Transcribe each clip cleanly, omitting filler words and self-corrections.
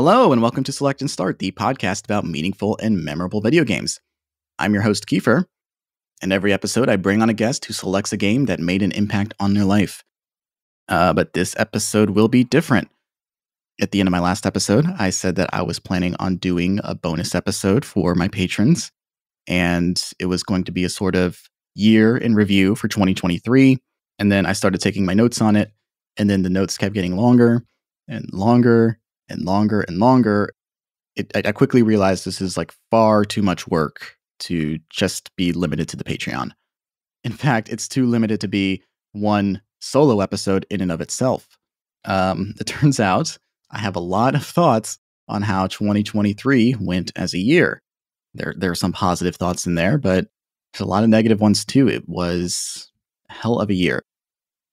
Hello, and welcome to Select and Start, the podcast about meaningful and memorable video games. I'm your host, Keifer, and every episode I bring on a guest who selects a game that made an impact on their life. But this episode will be different. At the end of my last episode, I said that I was planning on doing a bonus episode for my patrons, and it was going to be a sort of year in review for 2023, and then I started taking my notes on it, and then the notes kept getting longer and longer and longer and longer. I quickly realized this is like far too much work to just be limited to the Patreon. In fact, it's too limited to be one solo episode in and of itself. It turns out I have a lot of thoughts on how 2023 went as a year. There are some positive thoughts in there, but there's a lot of negative ones too. It was a hell of a year.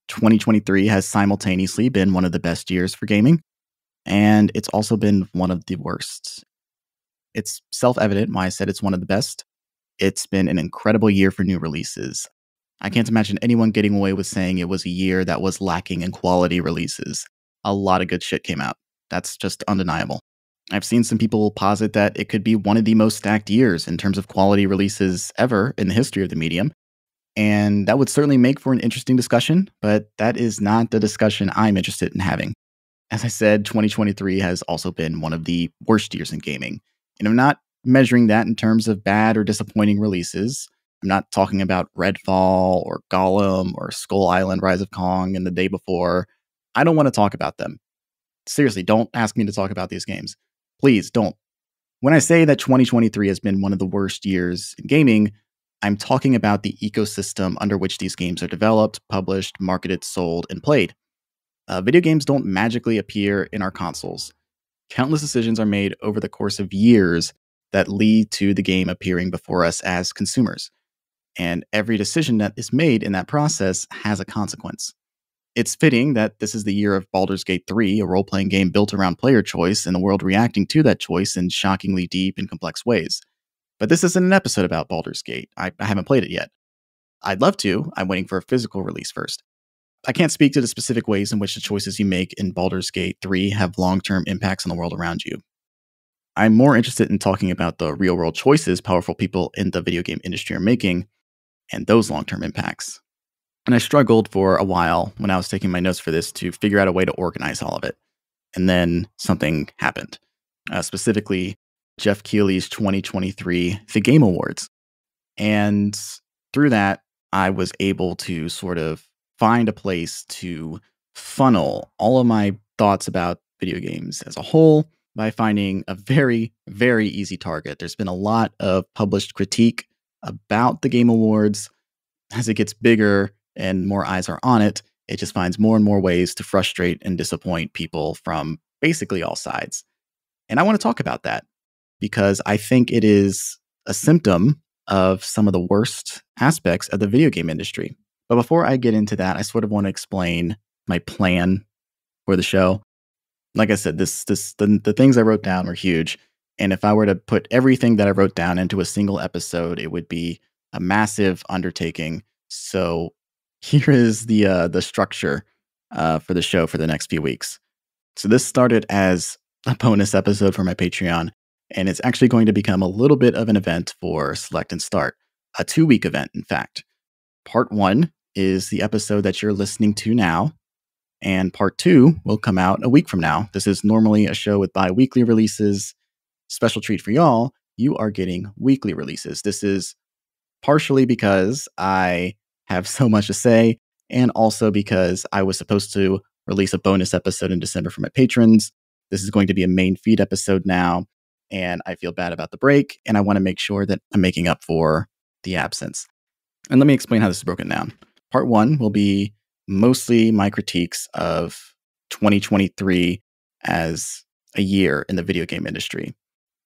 2023 has simultaneously been one of the best years for gaming, and it's also been one of the worst. It's self-evident why I said it's one of the best. It's been an incredible year for new releases. I can't imagine anyone getting away with saying it was a year that was lacking in quality releases. A lot of good shit came out. That's just undeniable. I've seen some people posit that it could be one of the most stacked years in terms of quality releases ever in the history of the medium. And that would certainly make for an interesting discussion, but that is not the discussion I'm interested in having. As I said, 2023 has also been one of the worst years in gaming. And I'm not measuring that in terms of bad or disappointing releases. I'm not talking about Redfall or Gollum or Skull Island Rise of Kong and the day before. I don't want to talk about them. Seriously, don't ask me to talk about these games. Please don't. When I say that 2023 has been one of the worst years in gaming, I'm talking about the ecosystem under which these games are developed, published, marketed, sold, and played. Video games don't magically appear in our consoles. Countless decisions are made over the course of years that lead to the game appearing before us as consumers. And every decision that is made in that process has a consequence. It's fitting that this is the year of Baldur's Gate 3, a role-playing game built around player choice and the world reacting to that choice in shockingly deep and complex ways. But this isn't an episode about Baldur's Gate. I haven't played it yet. I'd love to. I'm waiting for a physical release first. I can't speak to the specific ways in which the choices you make in Baldur's Gate 3 have long-term impacts on the world around you. I'm more interested in talking about the real-world choices powerful people in the video game industry are making and those long-term impacts. And I struggled for a while when I was taking my notes for this to figure out a way to organize all of it. And then something happened. Specifically, Geoff Keighley's 2023 The Game Awards. And through that, I was able to sort of find a place to funnel all of my thoughts about video games as a whole by finding a very, very easy target. There's been a lot of published critique about the Game Awards. As it gets bigger and more eyes are on it, it just finds more and more ways to frustrate and disappoint people from basically all sides. And I want to talk about that because I think it is a symptom of some of the worst aspects of the video game industry. But before I get into that, I sort of want to explain my plan for the show. Like I said, the things I wrote down were huge. And if I were to put everything that I wrote down into a single episode, it would be a massive undertaking. So here is the structure for the show for the next few weeks. So this started as a bonus episode for my Patreon, and it's actually going to become a little bit of an event for Select and Start, a 2-week event, in fact. Part 1 is the episode that you're listening to now, and Part 2 will come out a week from now. This is normally a show with bi-weekly releases. Special treat for y'all, you are getting weekly releases. This is partially because I have so much to say, and also because I was supposed to release a bonus episode in December for my patrons. This is going to be a main feed episode now, and I feel bad about the break, and I want to make sure that I'm making up for the absence. And let me explain how this is broken down. Part 1 will be mostly my critiques of 2023 as a year in the video game industry.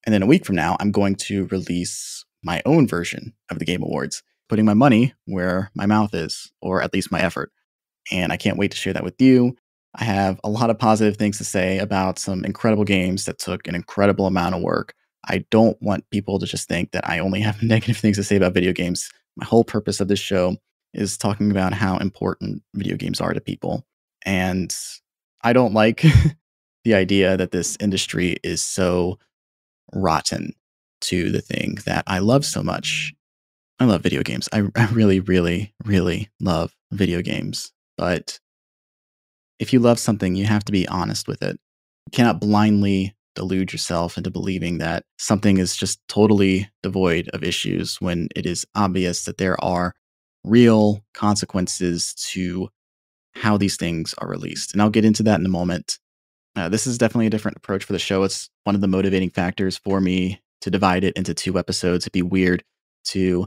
And then a week from now, I'm going to release my own version of the Game Awards, putting my money where my mouth is, or at least my effort. And I can't wait to share that with you. I have a lot of positive things to say about some incredible games that took an incredible amount of work. I don't want people to just think that I only have negative things to say about video games. My whole purpose of this show is talking about how important video games are to people. And I don't like the idea that this industry is so rotten to the thing that I love so much. I love video games. I really, really, really love video games. But if you love something, you have to be honest with it. You cannot blindly delude yourself into believing that something is just totally devoid of issues when it is obvious that there are real consequences to how these things are released. And I'll get into that in a moment. This is definitely a different approach for the show. It's one of the motivating factors for me to divide it into 2 episodes. It'd be weird to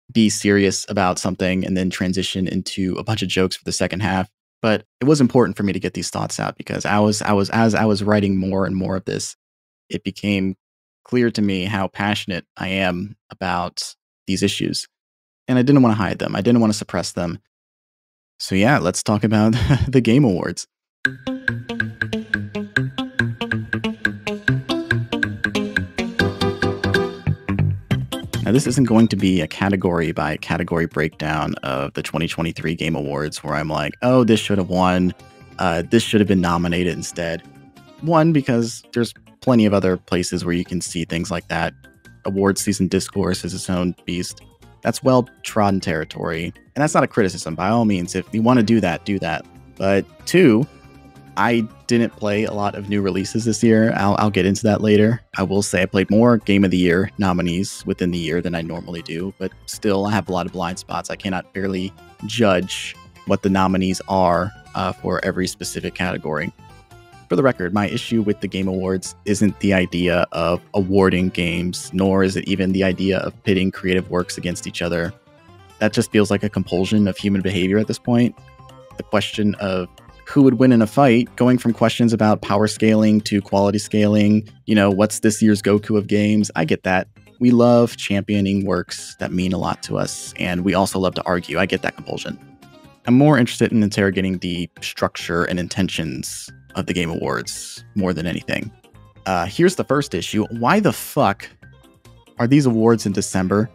be serious about something and then transition into a bunch of jokes for the second half. But it was important for me to get these thoughts out because as I was writing more and more of this, it became clear to me how passionate I am about these issues. And I didn't want to hide them. I didn't want to suppress them. So yeah, let's talk about the Game Awards. Now, this isn't going to be a category by category breakdown of the 2023 Game Awards where I'm like, oh, this should have won. This should have been nominated instead. One, because there's plenty of other places where you can see things like that. Awards season discourse is its own beast. That's well-trodden territory. And that's not a criticism. By all means, if you want to do that, do that. But 2, I didn't play a lot of new releases this year. I'll get into that later. I will say I played more Game of the Year nominees within the year than I normally do, but still I have a lot of blind spots. I cannot barely judge what the nominees are for every specific category. For the record, my issue with the Game Awards isn't the idea of awarding games, nor is it even the idea of pitting creative works against each other. That just feels like a compulsion of human behavior at this point. The question of who would win in a fight, going from questions about power scaling to quality scaling, what's this year's Goku of games? I get that. We love championing works that mean a lot to us, and we also love to argue. I get that compulsion. I'm more interested in interrogating the structure and intentions of the Game Awards more than anything. Here's the first issue. Why the fuck are these awards in December?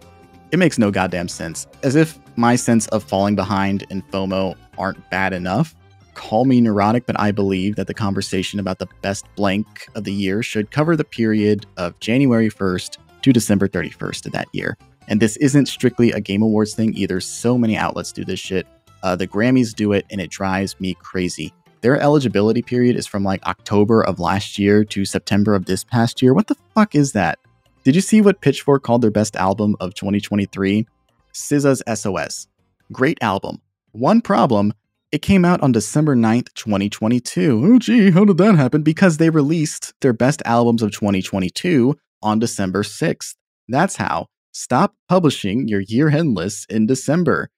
It makes no goddamn sense. As if my sense of falling behind and FOMO aren't bad enough. Call me neurotic, but I believe that the conversation about the best blank of the year should cover the period of January 1st to December 31st of that year. And this isn't strictly a Game Awards thing either. So many outlets do this shit. The Grammys do it, and it drives me crazy. Their eligibility period is from like October of last year to September of this past year. What the fuck is that? Did you see what Pitchfork called their best album of 2023? SZA's SOS. Great album. One problem, it came out on December 9th, 2022. Oh gee, how did that happen? Because they released their best albums of 2022 on December 6th. That's how. Stop publishing your year-end lists in December.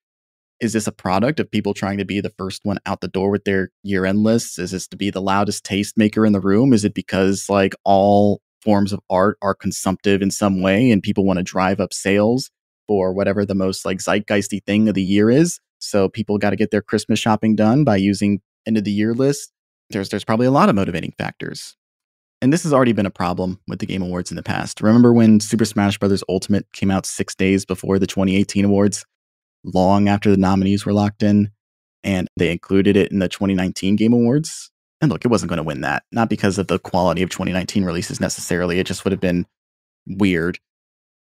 Is this a product of people trying to be the first one out the door with their year-end lists? Is this to be the loudest tastemaker in the room? Is it because like all forms of art are consumptive in some way and people want to drive up sales for whatever the most like zeitgeisty thing of the year is? So people got to get their Christmas shopping done by using end of the year lists. There's probably a lot of motivating factors. And this has already been a problem with the Game Awards in the past. Remember when Super Smash Bros. Ultimate came out 6 days before the 2018 awards? Long after the nominees were locked in, and they included it in the 2019 Game Awards. And look, it wasn't going to win that. Not because of the quality of 2019 releases necessarily. It just would have been weird.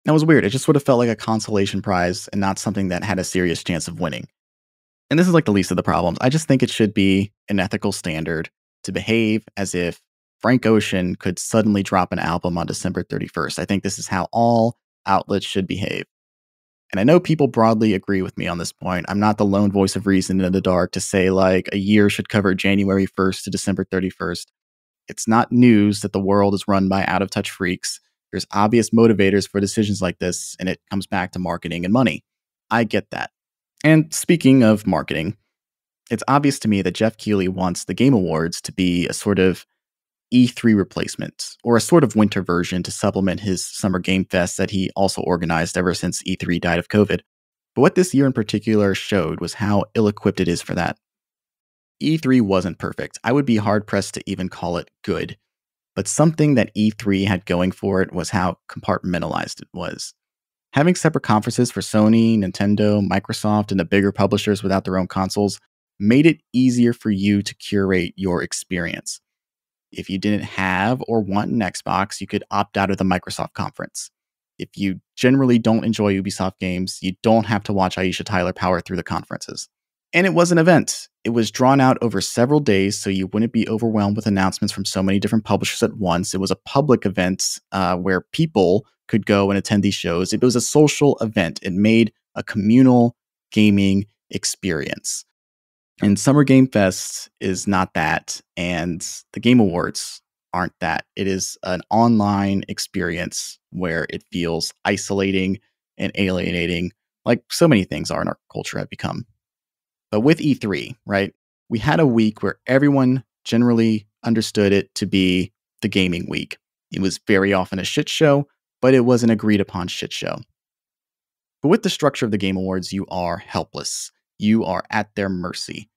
That was weird. It just would have felt like a consolation prize and not something that had a serious chance of winning. And this is like the least of the problems. I just think it should be an ethical standard to behave as if Frank Ocean could suddenly drop an album on December 31st. I think this is how all outlets should behave. And I know people broadly agree with me on this point. I'm not the lone voice of reason in the dark to say like a year should cover January 1st to December 31st. It's not news that the world is run by out-of-touch freaks. There's obvious motivators for decisions like this, and it comes back to marketing and money. I get that. And speaking of marketing, it's obvious to me that Geoff Keighley wants the Game Awards to be a sort of E3 replacement, or a sort of winter version to supplement his Summer Game Fest that he also organized ever since E3 died of COVID. But what this year in particular showed was how ill-equipped it is for that. E3 wasn't perfect. I would be hard-pressed to even call it good. But something that E3 had going for it was how compartmentalized it was. Having separate conferences for Sony, Nintendo, Microsoft, and the bigger publishers without their own consoles made it easier for you to curate your experience. If you didn't have or want an Xbox, you could opt out of the Microsoft conference. If you generally don't enjoy Ubisoft games, you don't have to watch Aisha Tyler power through the conferences. And it was an event. It was drawn out over several days, so you wouldn't be overwhelmed with announcements from so many different publishers at once. It was a public event where people could go and attend these shows. It was a social event. It made a communal gaming experience. And Summer Game Fest is not that, and the Game Awards aren't that. It is an online experience where it feels isolating and alienating, like so many things are in our culture have become. But with E3, right, we had a week where everyone generally understood it to be the gaming week. It was very often a shit show, but it was an agreed upon shit show. But with the structure of the Game Awards, you are helpless. You are at their mercy.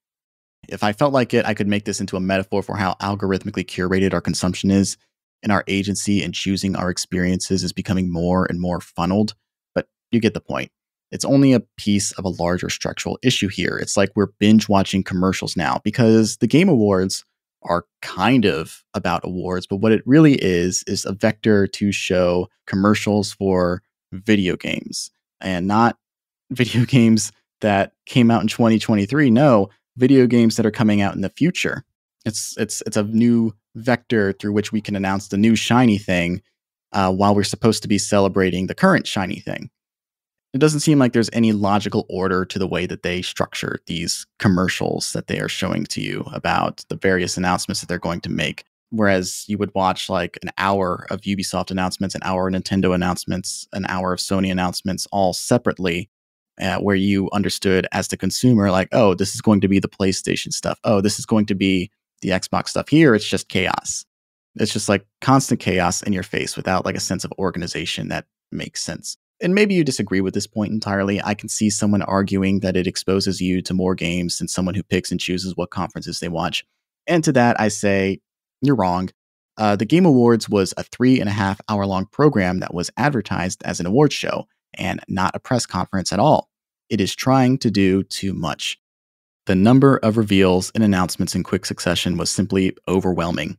If I felt like it, I could make this into a metaphor for how algorithmically curated our consumption is, and our agency in choosing our experiences is becoming more and more funneled. But you get the point. It's only a piece of a larger structural issue here. It's like we're binge watching commercials now because the Game Awards are kind of about awards, but what it really is a vector to show commercials for video games, and not video games that came out in 2023. No, video games that are coming out in the future. It's a new vector through which we can announce the new shiny thing while we're supposed to be celebrating the current shiny thing. It doesn't seem like there's any logical order to the way that they structure these commercials that they are showing to you about the various announcements that they're going to make. Whereas you would watch like an hour of Ubisoft announcements, an hour of Nintendo announcements, an hour of Sony announcements all separately, where you understood as the consumer, like, oh, this is going to be the PlayStation stuff. Oh, this is going to be the Xbox stuff. Here, it's just chaos. It's just like constant chaos in your face without like a sense of organization that makes sense. And maybe you disagree with this point entirely. I can see someone arguing that it exposes you to more games than someone who picks and chooses what conferences they watch. And to that, I say, you're wrong. The Game Awards was a 3.5 hour long program that was advertised as an awards show and not a press conference at all. It is trying to do too much. The number of reveals and announcements in quick succession was simply overwhelming.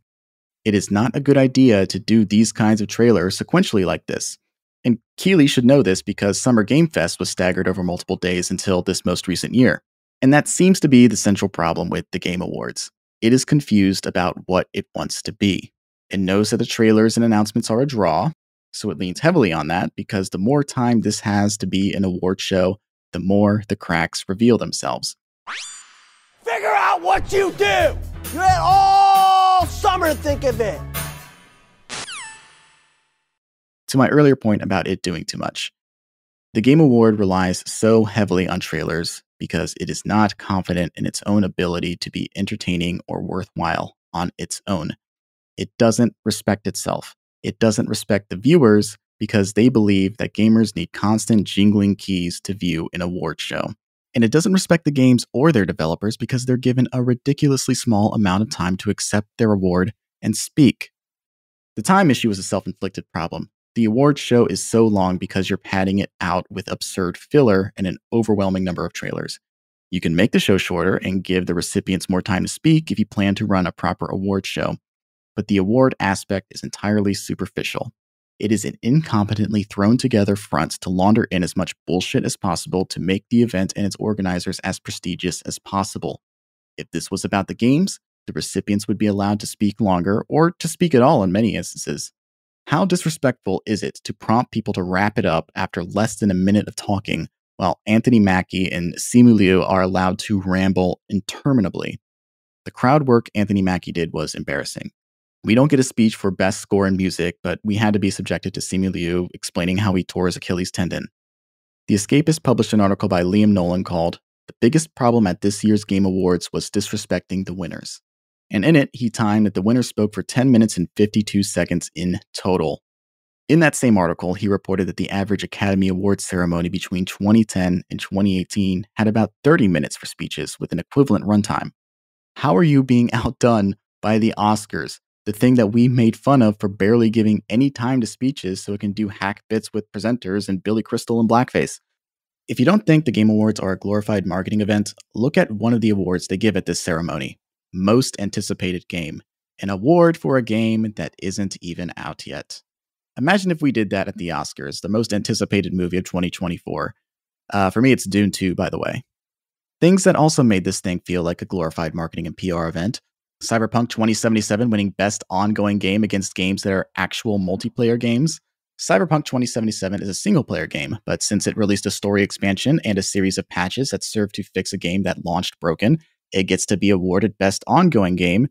It is not a good idea to do these kinds of trailers sequentially like this. And Keighley should know this because Summer Game Fest was staggered over multiple days until this most recent year. And that seems to be the central problem with the Game Awards. It is confused about what it wants to be. It knows that the trailers and announcements are a draw, so it leans heavily on that because the more time this has to be an award show, the more the cracks reveal themselves. Figure out what you do! You had all summer to think of it! To my earlier point about it doing too much, the Game Award relies so heavily on trailers because it is not confident in its own ability to be entertaining or worthwhile on its own. It doesn't respect itself. It doesn't respect the viewers because they believe that gamers need constant jingling keys to view an award show. And it doesn't respect the games or their developers because they're given a ridiculously small amount of time to accept their award and speak. The time issue is a self-inflicted problem. The award show is so long because you're padding it out with absurd filler and an overwhelming number of trailers. You can make the show shorter and give the recipients more time to speak if you plan to run a proper award show. But the award aspect is entirely superficial. It is an incompetently thrown together front to launder in as much bullshit as possible to make the event and its organizers as prestigious as possible. If this was about the games, the recipients would be allowed to speak longer or to speak at all in many instances. How disrespectful is it to prompt people to wrap it up after less than a minute of talking, while Anthony Mackie and Simu Liu are allowed to ramble interminably? The crowd work Anthony Mackie did was embarrassing. We don't get a speech for best score in music, but we had to be subjected to Simu Liu explaining how he tore his Achilles tendon. The Escapist published an article by Liam Nolan called "The Biggest Problem at This Year's Game Awards Was Disrespecting the Winners." And in it, he timed that the winners spoke for 10 minutes and 52 seconds in total. In that same article, he reported that the average Academy Awards ceremony between 2010 and 2018 had about 30 minutes for speeches with an equivalent runtime. How are you being outdone by the Oscars, the thing that we made fun of for barely giving any time to speeches so it can do hack bits with presenters and Billy Crystal and blackface? If you don't think the Game Awards are a glorified marketing event, look at one of the awards they give at this ceremony. Most Anticipated Game. An award for a game that isn't even out yet. Imagine if we did that at the Oscars, the most anticipated movie of 2024. For me, it's Dune 2, by the way. Things that also made this thing feel like a glorified marketing and PR event. Cyberpunk 2077 winning Best Ongoing Game against games that are actual multiplayer games. Cyberpunk 2077 is a single-player game, but since it released a story expansion and a series of patches that serve to fix a game that launched broken, it gets to be awarded Best Ongoing Game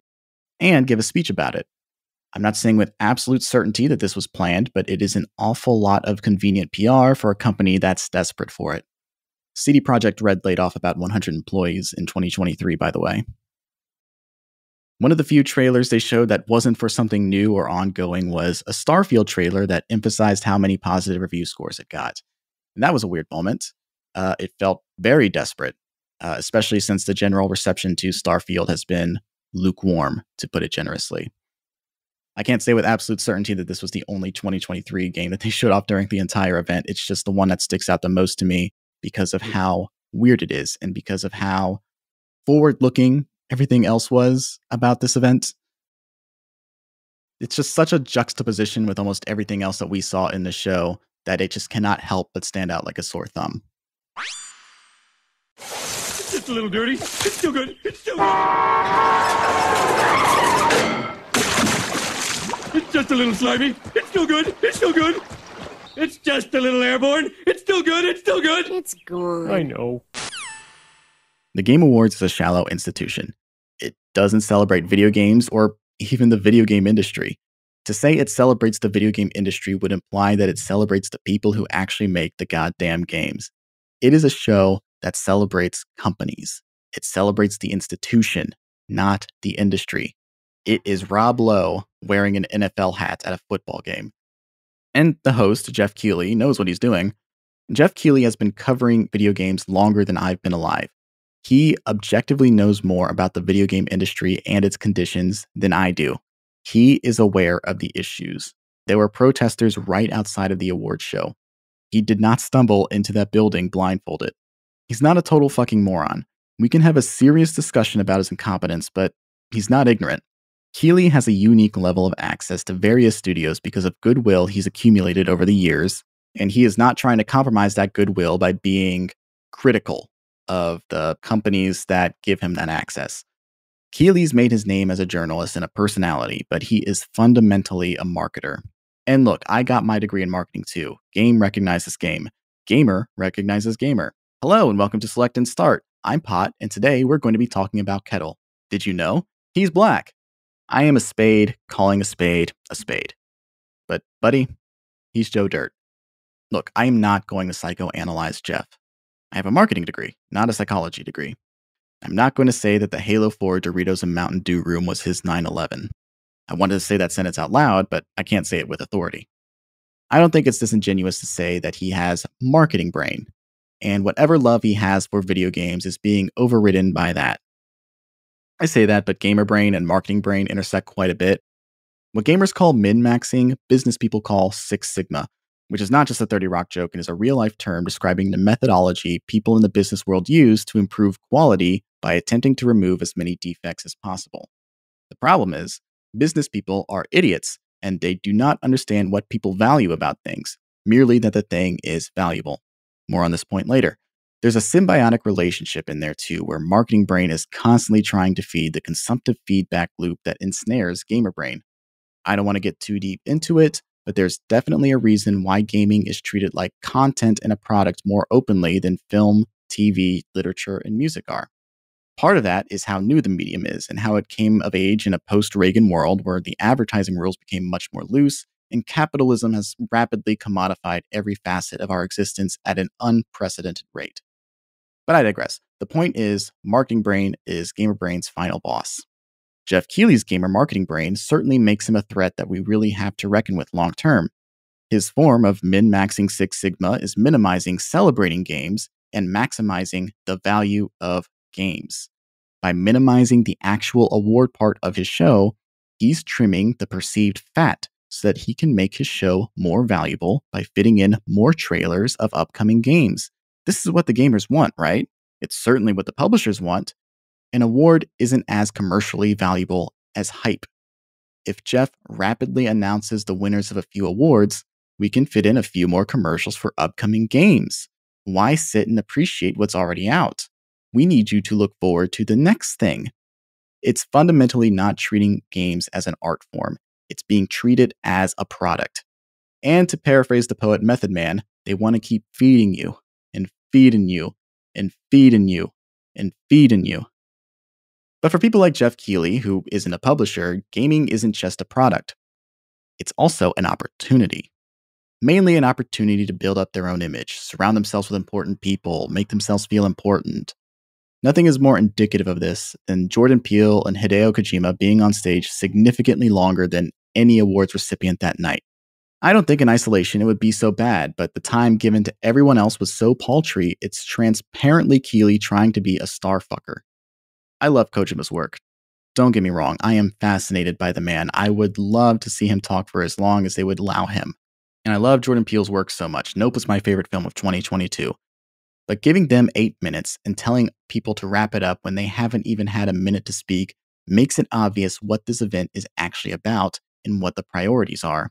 and give a speech about it. I'm not saying with absolute certainty that this was planned, but it is an awful lot of convenient PR for a company that's desperate for it. CD Projekt Red laid off about 100 employees in 2023, by the way. One of the few trailers they showed that wasn't for something new or ongoing was a Starfield trailer that emphasized how many positive review scores it got. And that was a weird moment. It felt very desperate, especially since the general reception to Starfield has been lukewarm, to put it generously. I can't say with absolute certainty that this was the only 2023 game that they showed off during the entire event. It's just the one that sticks out the most to me because of how weird it is and because of how forward-looking everything else was about this event. It's just such a juxtaposition with almost everything else that we saw in the show that it just cannot help but stand out like a sore thumb. It's just a little dirty. It's still good. It's still good. It's just a little slimy. It's still good. It's still good. It's just a little airborne. It's still good. It's still good. It's gone. I know. The Game Awards is a shallow institution. It doesn't celebrate video games or even the video game industry. To say it celebrates the video game industry would imply that it celebrates the people who actually make the goddamn games. It is a show that celebrates companies. It celebrates the institution, not the industry. It is Rob Lowe wearing an NFL hat at a football game. And the host, Geoff Keighley, knows what he's doing. Geoff Keighley has been covering video games longer than I've been alive. He objectively knows more about the video game industry and its conditions than I do. He is aware of the issues. There were protesters right outside of the awards show. He did not stumble into that building blindfolded. He's not a total fucking moron. We can have a serious discussion about his incompetence, but he's not ignorant. Keighley has a unique level of access to various studios because of goodwill he's accumulated over the years, and he is not trying to compromise that goodwill by being critical of the companies that give him that access. Keighley's made his name as a journalist and a personality, but he is fundamentally a marketer. And look, I got my degree in marketing too. Game recognizes game. Gamer recognizes gamer. Hello and welcome to Select and Start. I'm Pot, and today we're going to be talking about Kettle. Did you know? He's black. I am a spade calling a spade a spade. But, buddy, he's Joe Dirt. Look, I am not going to psychoanalyze Geoff. I have a marketing degree, not a psychology degree. I'm not going to say that the Halo 4 Doritos and Mountain Dew room was his 9/11. I wanted to say that sentence out loud, but I can't say it with authority. I don't think it's disingenuous to say that he has marketing brain, and whatever love he has for video games is being overridden by that. I say that, but gamer brain and marketing brain intersect quite a bit. What gamers call min-maxing, business people call Six Sigma, which is not just a 30 Rock joke and is a real-life term describing the methodology people in the business world use to improve quality by attempting to remove as many defects as possible. The problem is, business people are idiots, and they do not understand what people value about things, merely that the thing is valuable. More on this point later. There's a symbiotic relationship in there too, where marketing brain is constantly trying to feed the consumptive feedback loop that ensnares gamer brain. I don't want to get too deep into it, but there's definitely a reason why gaming is treated like content and a product more openly than film, TV, literature, and music are. Part of that is how new the medium is and how it came of age in a post-Reagan world where the advertising rules became much more loose and capitalism has rapidly commodified every facet of our existence at an unprecedented rate. But I digress. The point is, marketing brain is gamer brain's final boss. Geoff Keighley's gamer marketing brain certainly makes him a threat that we really have to reckon with long term. His form of min-maxing Six Sigma is minimizing celebrating games and maximizing the value of games. By minimizing the actual award part of his show, he's trimming the perceived fat so that he can make his show more valuable by fitting in more trailers of upcoming games. This is what the gamers want, right? It's certainly what the publishers want. An award isn't as commercially valuable as hype. if Geoff rapidly announces the winners of a few awards, we can fit in a few more commercials for upcoming games. Why sit and appreciate what's already out? We need you to look forward to the next thing. It's fundamentally not treating games as an art form. It's being treated as a product. And to paraphrase the poet Method Man, they want to keep feeding you and feeding you and feeding you and feeding you. But for people like Geoff Keighley, who isn't a publisher, gaming isn't just a product. It's also an opportunity. Mainly an opportunity to build up their own image, surround themselves with important people, make themselves feel important. Nothing is more indicative of this than Jordan Peele and Hideo Kojima being on stage significantly longer than any awards recipient that night. I don't think in isolation it would be so bad, but the time given to everyone else was so paltry, it's transparently Keighley trying to be a star fucker. I love Kojima's work. Don't get me wrong, I am fascinated by the man. I would love to see him talk for as long as they would allow him. And I love Jordan Peele's work so much. Nope was my favorite film of 2022. But giving them 8 minutes and telling people to wrap it up when they haven't even had a minute to speak makes it obvious what this event is actually about and what the priorities are.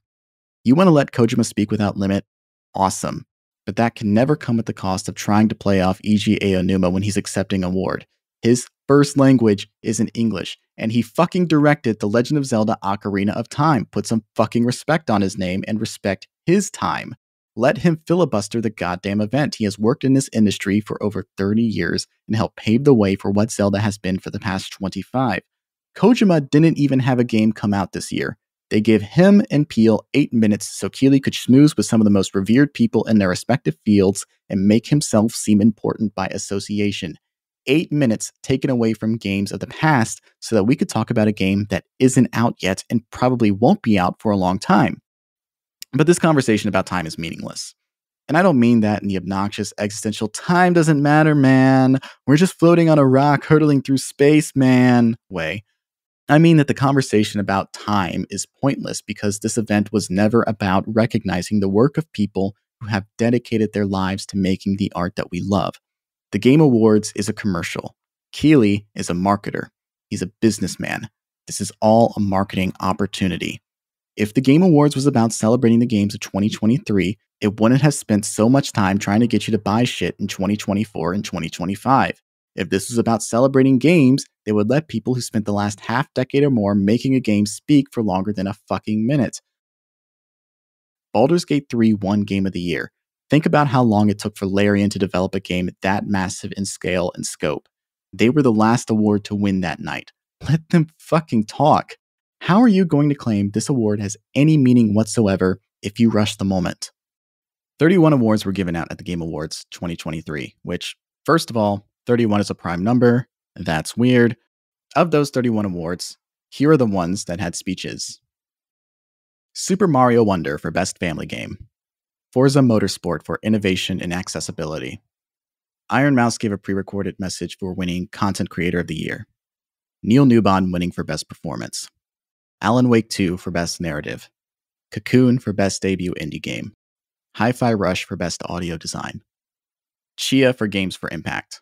You want to let Kojima speak without limit? Awesome. But that can never come at the cost of trying to play off Eiji Aonuma when he's accepting an award. His first language isn't English, and he fucking directed The Legend of Zelda Ocarina of Time. Put some fucking respect on his name and respect his time. Let him filibuster the goddamn event. He has worked in this industry for over 30 years and helped pave the way for what Zelda has been for the past 25. Kojima didn't even have a game come out this year. They gave him and Peele 8 minutes so Keighley could schmooze with some of the most revered people in their respective fields and make himself seem important by association. 8 minutes taken away from games of the past so that we could talk about a game that isn't out yet and probably won't be out for a long time. But this conversation about time is meaningless. And I don't mean that in the obnoxious existential time doesn't matter, man. We're just floating on a rock hurtling through space, man way. I mean that the conversation about time is pointless because this event was never about recognizing the work of people who have dedicated their lives to making the art that we love. The Game Awards is a commercial. Keighley is a marketer. He's a businessman. This is all a marketing opportunity. If the Game Awards was about celebrating the games of 2023, it wouldn't have spent so much time trying to get you to buy shit in 2024 and 2025. If this was about celebrating games, they would let people who spent the last half decade or more making a game speak for longer than a fucking minute. Baldur's Gate 3 won Game of the Year. Think about how long it took for Larian to develop a game that massive in scale and scope. They were the last award to win that night. Let them fucking talk. How are you going to claim this award has any meaning whatsoever if you rush the moment? 31 awards were given out at the Game Awards 2023, which, first of all, 31 is a prime number. That's weird. Of those 31 awards, here are the ones that had speeches. Super Mario Wonder for Best Family Game. Forza Motorsport for Innovation and Accessibility. Iron Mouse gave a pre-recorded message for winning Content Creator of the Year. Neil Newbon winning for Best Performance. Alan Wake 2 for Best Narrative. Cocoon for Best Debut Indie Game. Hi-Fi Rush for Best Audio Design. Chia for Games for Impact.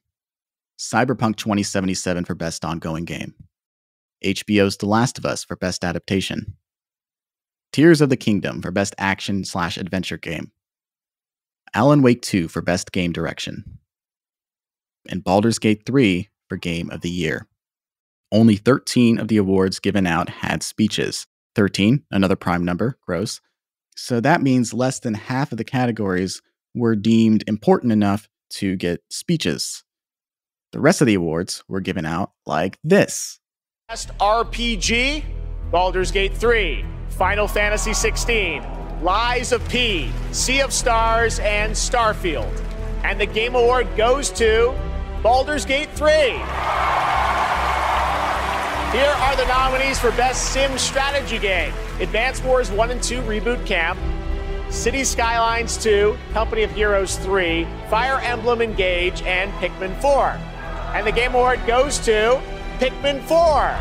Cyberpunk 2077 for Best Ongoing Game. HBO's The Last of Us for Best Adaptation. Tears of the Kingdom for Best Action/Adventure Game. Alan Wake 2 for Best Game Direction. And Baldur's Gate 3 for Game of the Year. Only 13 of the awards given out had speeches. 13, another prime number, gross. So that means less than half of the categories were deemed important enough to get speeches. The rest of the awards were given out like this. Best RPG, Baldur's Gate 3, Final Fantasy 16, Lies of P, Sea of Stars, and Starfield. And the Game Award goes to Baldur's Gate 3. Here are the nominees for Best Sim Strategy Game. Advance Wars 1 and 2 Reboot Camp, Cities Skylines 2, Company of Heroes 3, Fire Emblem Engage, and Pikmin 4. And the Game Award goes to Pikmin 4.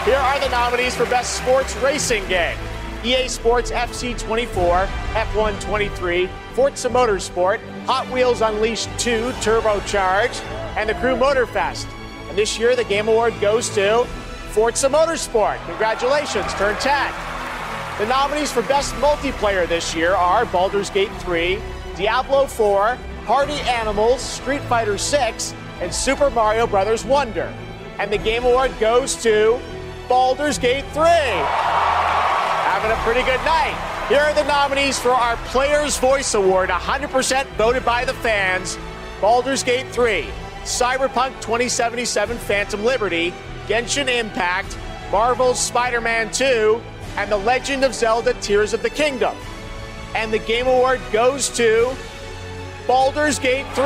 Here are the nominees for Best Sports Racing Game. EA Sports FC 24, F1 23, Forza Motorsport, Hot Wheels Unleashed 2 Turbocharged, and the Crew Motorfest. And this year, the Game Award goes to Forza Motorsport. Congratulations, turn 10. The nominees for Best Multiplayer this year are Baldur's Gate 3, Diablo 4, Party Animals, Street Fighter 6, and Super Mario Bros. Wonder. And the Game Award goes to Baldur's Gate 3. Having a pretty good night. Here are the nominees for our Player's Voice Award, 100% voted by the fans. Baldur's Gate 3, Cyberpunk 2077 Phantom Liberty, Genshin Impact, Marvel's Spider-Man 2, and The Legend of Zelda Tears of the Kingdom. And the Game Award goes to Baldur's Gate 3.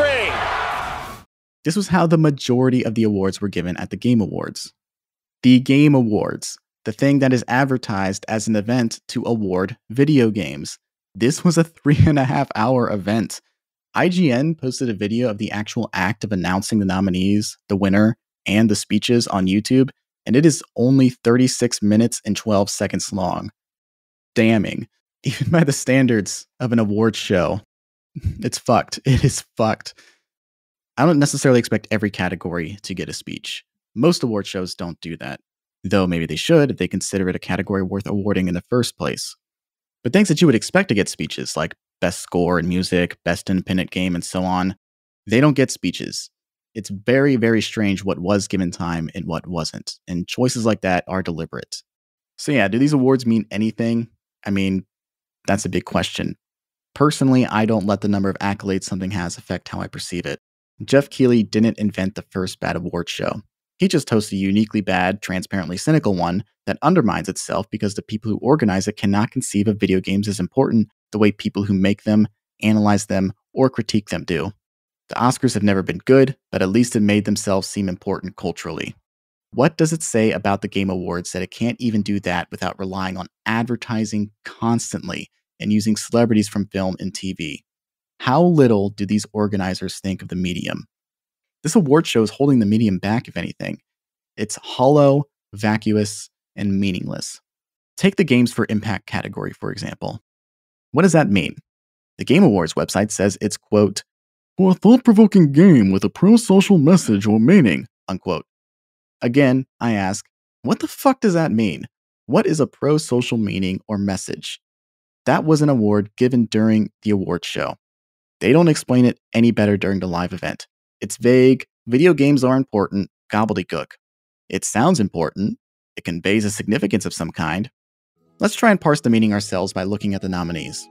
This was how the majority of the awards were given at the Game Awards. The Game Awards, the thing that is advertised as an event to award video games. This was a 3.5-hour event. IGN posted a video of the actual act of announcing the nominees, the winner, and the speeches on YouTube, and it is only 36 minutes and 12 seconds long. Damning. Even by the standards of an award show, it's fucked. It is fucked. I don't necessarily expect every category to get a speech. Most award shows don't do that, though maybe they should if they consider it a category worth awarding in the first place. But things that you would expect to get speeches, like Best Score in Music, Best Independent Game, and so on, they don't get speeches. It's very, very strange what was given time and what wasn't, and choices like that are deliberate. So yeah, do these awards mean anything? I mean, that's a big question. Personally, I don't let the number of accolades something has affect how I perceive it. Geoff Keighley didn't invent the first bad award show. He just hosts a uniquely bad, transparently cynical one that undermines itself because the people who organize it cannot conceive of video games as important the way people who make them, analyze them, or critique them do. The Oscars have never been good, but at least it made themselves seem important culturally. What does it say about the Game Awards that it can't even do that without relying on advertising constantly and using celebrities from film and TV? How little do these organizers think of the medium? This award show is holding the medium back, if anything. It's hollow, vacuous, and meaningless. Take the Games for Impact category, for example. What does that mean? The Game Awards website says it's, quote, for a thought-provoking game with a pro-social message or meaning, unquote. Again, I ask, what the fuck does that mean? What is a pro-social meaning or message? That was an award given during the award show. They don't explain it any better during the live event. It's vague, video games are important, gobbledygook. It sounds important, it conveys a significance of some kind. Let's try and parse the meaning ourselves by looking at the nominees.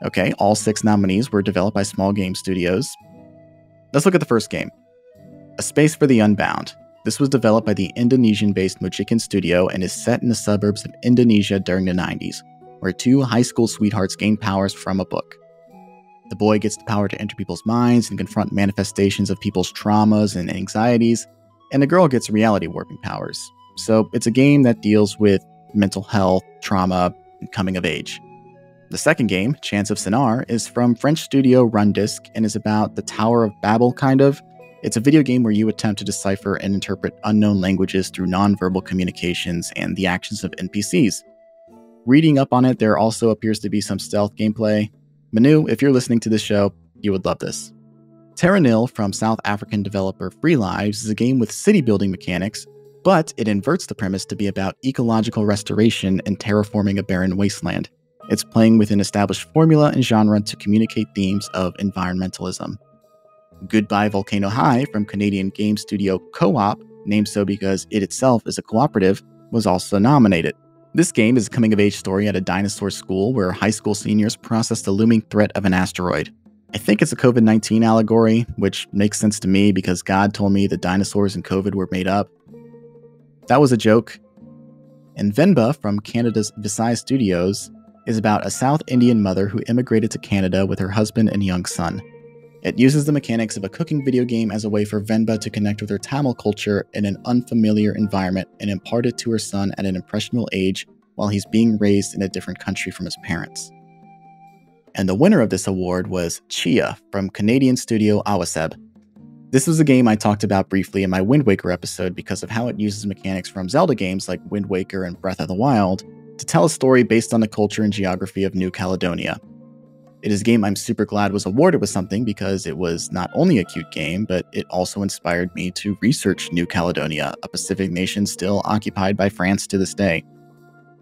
Okay, all 6 nominees were developed by small game studios. Let's look at the first game. A Space for the Unbound. This was developed by the Indonesian-based Mojikin Studio and is set in the suburbs of Indonesia during the 90s, where 2 high school sweethearts gain powers from a book. The boy gets the power to enter people's minds and confront manifestations of people's traumas and anxieties, and the girl gets reality warping powers. So it's a game that deals with mental health, trauma, and coming of age. The second game, Chance of Sinar, is from French studio Rundisk and is about the Tower of Babel, kind of. It's a video game where you attempt to decipher and interpret unknown languages through nonverbal communications and the actions of NPCs. Reading up on it, there also appears to be some stealth gameplay. Manu, if you're listening to this show, you would love this. Terra Nil from South African developer Free Lives is a game with city building mechanics, but it inverts the premise to be about ecological restoration and terraforming a barren wasteland. It's playing with an established formula and genre to communicate themes of environmentalism. Goodbye Volcano High from Canadian game studio Co-op, named so because it itself is a cooperative, was also nominated. This game is a coming-of-age story at a dinosaur school where high school seniors process the looming threat of an asteroid. I think it's a COVID-19 allegory, which makes sense to me because God told me the dinosaurs and COVID were made up. That was a joke. And Venba from Canada's Visay Studios is about a South Indian mother who immigrated to Canada with her husband and young son. It uses the mechanics of a cooking video game as a way for Venba to connect with her Tamil culture in an unfamiliar environment and impart it to her son at an impressionable age while he's being raised in a different country from his parents. And the winner of this award was Chia from Canadian studio Awaseb. This was a game I talked about briefly in my Wind Waker episode because of how it uses mechanics from Zelda games like Wind Waker and Breath of the Wild to tell a story based on the culture and geography of New Caledonia. It is a game I'm super glad was awarded with something because it was not only a cute game, but it also inspired me to research New Caledonia, a Pacific nation still occupied by France to this day.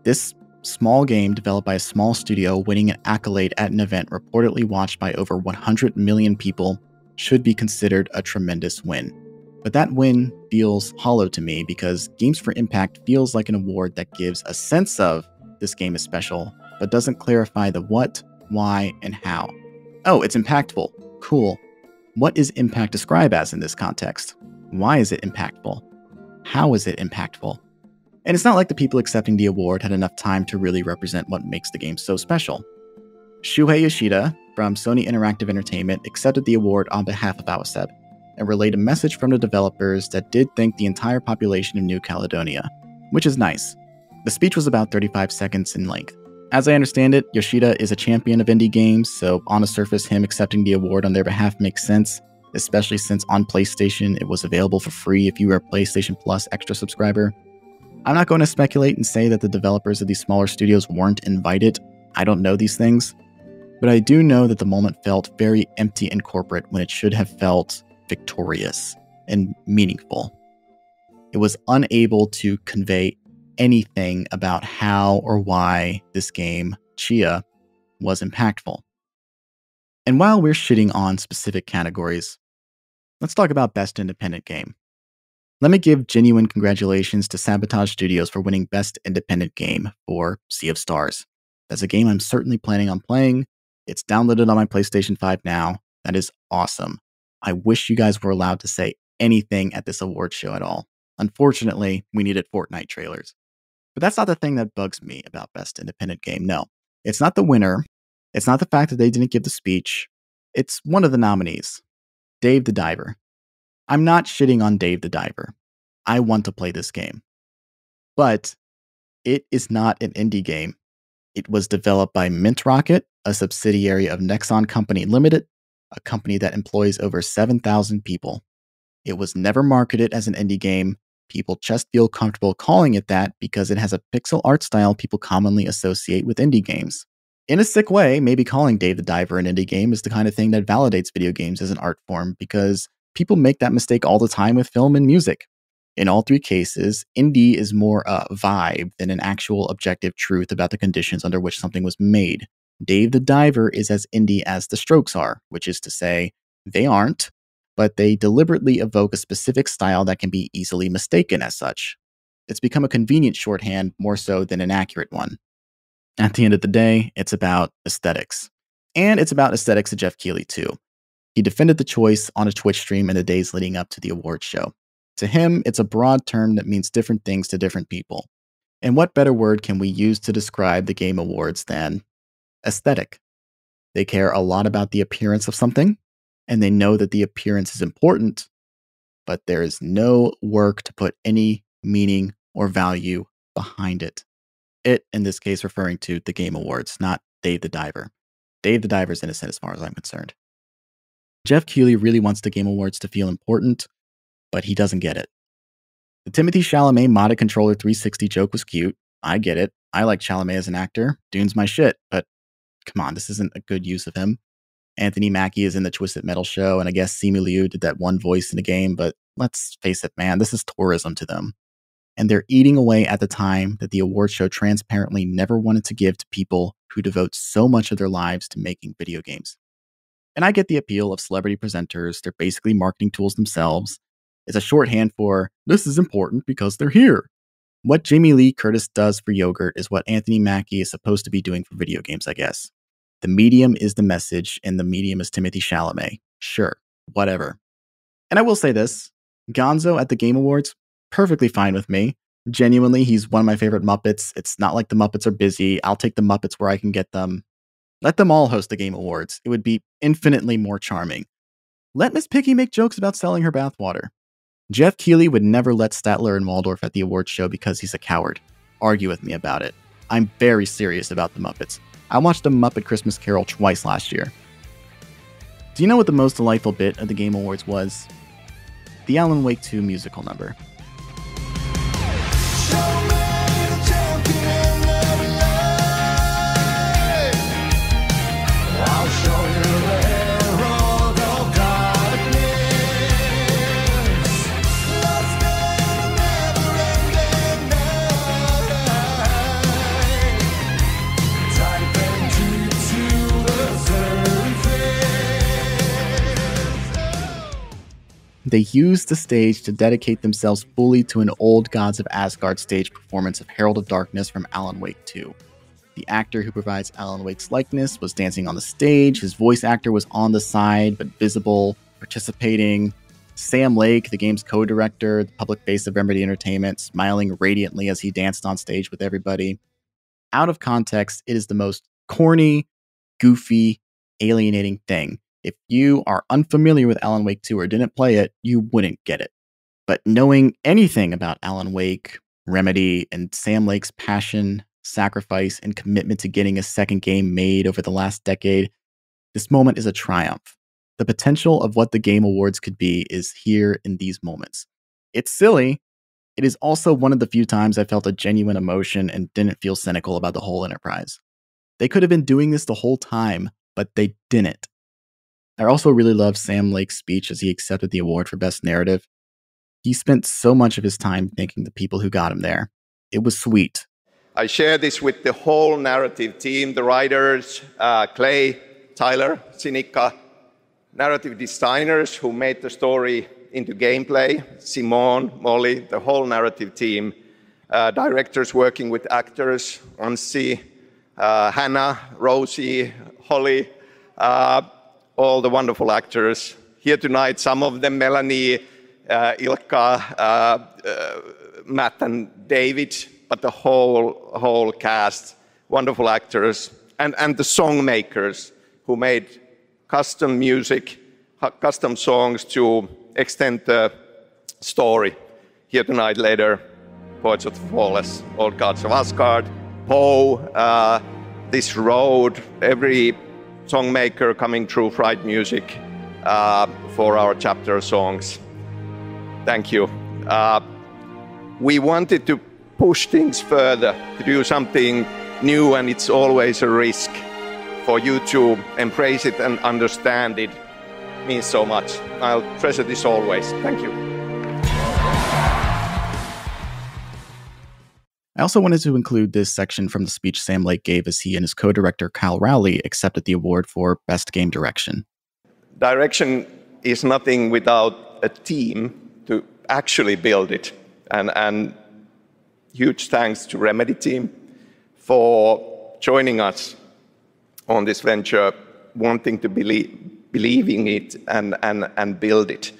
This small game developed by a small studio winning an accolade at an event reportedly watched by over 100 million people should be considered a tremendous win. But that win feels hollow to me because Games for Impact feels like an award that gives a sense of this game is special, but doesn't clarify the what, why, and how. Oh, it's impactful. Cool. What is impact described as in this context? Why is it impactful? How is it impactful? And it's not like the people accepting the award had enough time to really represent what makes the game so special. Shuhei Yoshida from Sony Interactive Entertainment accepted the award on behalf of AWASEP and relayed a message from the developers that did thank the entire population of New Caledonia, which is nice. The speech was about 35 seconds in length. As I understand it, Yoshida is a champion of indie games, so on the surface, him accepting the award on their behalf makes sense, especially since on PlayStation it was available for free if you were a PlayStation Plus extra subscriber. I'm not going to speculate and say that the developers of these smaller studios weren't invited. I don't know these things. But I do know that the moment felt very empty and corporate when it should have felt victorious and meaningful. It was unable to convey anything about how or why this game, Chia, was impactful. And while we're shitting on specific categories, let's talk about Best Independent Game. Let me give genuine congratulations to Sabotage Studios for winning Best Independent Game for Sea of Stars. That's a game I'm certainly planning on playing. It's downloaded on my PlayStation 5 now. That is awesome. I wish you guys were allowed to say anything at this award show at all. Unfortunately, we needed Fortnite trailers. But that's not the thing that bugs me about Best Independent Game. No, it's not the winner. It's not the fact that they didn't give the speech. It's one of the nominees, Dave the Diver. I'm not shitting on Dave the Diver. I want to play this game. But it is not an indie game. It was developed by Mint Rocket, a subsidiary of Nexon Company Limited, a company that employs over 7,000 people. It was never marketed as an indie game. People just feel comfortable calling it that because it has a pixel art style people commonly associate with indie games. In a sick way, maybe calling Dave the Diver an indie game is the kind of thing that validates video games as an art form because people make that mistake all the time with film and music. In all three cases, indie is more a vibe than an actual objective truth about the conditions under which something was made. Dave the Diver is as indie as The Strokes are, which is to say, they aren't, but they deliberately evoke a specific style that can be easily mistaken as such. It's become a convenient shorthand more so than an accurate one. At the end of the day, it's about aesthetics. And it's about aesthetics of Geoff Keighley too. He defended the choice on a Twitch stream in the days leading up to the awards show. To him, it's a broad term that means different things to different people. And what better word can we use to describe the Game Awards than aesthetic? They care a lot about the appearance of something, and they know that the appearance is important, but there is no work to put any meaning or value behind it. It, in this case, referring to the Game Awards, not Dave the Diver. Dave the Diver is innocent as far as I'm concerned. Geoff Keighley really wants the Game Awards to feel important, but he doesn't get it. The Timothée Chalamet modded controller 360 joke was cute. I get it. I like Chalamet as an actor. Dune's my shit, but come on, this isn't a good use of him. Anthony Mackie is in the Twisted Metal show, and I guess Simu Liu did that one voice in the game, but let's face it, man, this is tourism to them. And they're eating away at the time that the award show transparently never wanted to give to people who devote so much of their lives to making video games. And I get the appeal of celebrity presenters. They're basically marketing tools themselves. It's a shorthand for, this is important because they're here. What Jamie Lee Curtis does for yogurt is what Anthony Mackie is supposed to be doing for video games, I guess. The medium is the message, and the medium is Timothée Chalamet. Sure, whatever. And I will say this, Gonzo at the Game Awards, perfectly fine with me. Genuinely, he's one of my favorite Muppets. It's not like the Muppets are busy. I'll take the Muppets where I can get them. Let them all host the Game Awards. It would be infinitely more charming. Let Miss Piggy make jokes about selling her bathwater. Geoff Keighley would never let Statler and Waldorf at the awards show because he's a coward. Argue with me about it. I'm very serious about the Muppets. I watched The Muppet Christmas Carol twice last year. Do you know what the most delightful bit of the Game Awards was? The Alan Wake 2 musical number. I'll They used the stage to dedicate themselves fully to an old Gods of Asgard stage performance of Herald of Darkness from Alan Wake 2. The actor who provides Alan Wake's likeness was dancing on the stage. His voice actor was on the side, but visible, participating. Sam Lake, the game's co-director, the public face of Remedy Entertainment, smiling radiantly as he danced on stage with everybody. Out of context, it is the most corny, goofy, alienating thing. If you are unfamiliar with Alan Wake 2 or didn't play it, you wouldn't get it. But knowing anything about Alan Wake, Remedy, and Sam Lake's passion, sacrifice, and commitment to getting a second game made over the last decade, this moment is a triumph. The potential of what the Game Awards could be is here in these moments. It's silly. It is also one of the few times I felt a genuine emotion and didn't feel cynical about the whole enterprise. They could have been doing this the whole time, but they didn't. I also really loved Sam Lake's speech as he accepted the award for Best Narrative. He spent so much of his time thanking the people who got him there. It was sweet. I share this with the whole narrative team, the writers, Clay, Tyler, Sinikka, narrative designers who made the story into gameplay, Simone, Molly, the whole narrative team, directors working with actors, Anssi, Hannah, Rosie, Holly, all the wonderful actors here tonight, some of them, Melanie, Ilkka, Matt and David, but the whole cast, wonderful actors, and the song makers who made custom music, custom songs to extend the story. Here tonight, later, Poets of the Flawless, Old Gods of Asgard, Poe, This Road, every songmaker coming through Fright Music for our chapter songs. Thank you. We wanted to push things further, to do something new, and it's always a risk. For you to embrace it and understand it means so much. I'll treasure this always. Thank you. I also wanted to include this section from the speech Sam Lake gave as he and his co-director Kyle Rowley accepted the award for Best Game Direction. Direction is nothing without a team to actually build it. And huge thanks to Remedy team for joining us on this venture, wanting to believing it and build it.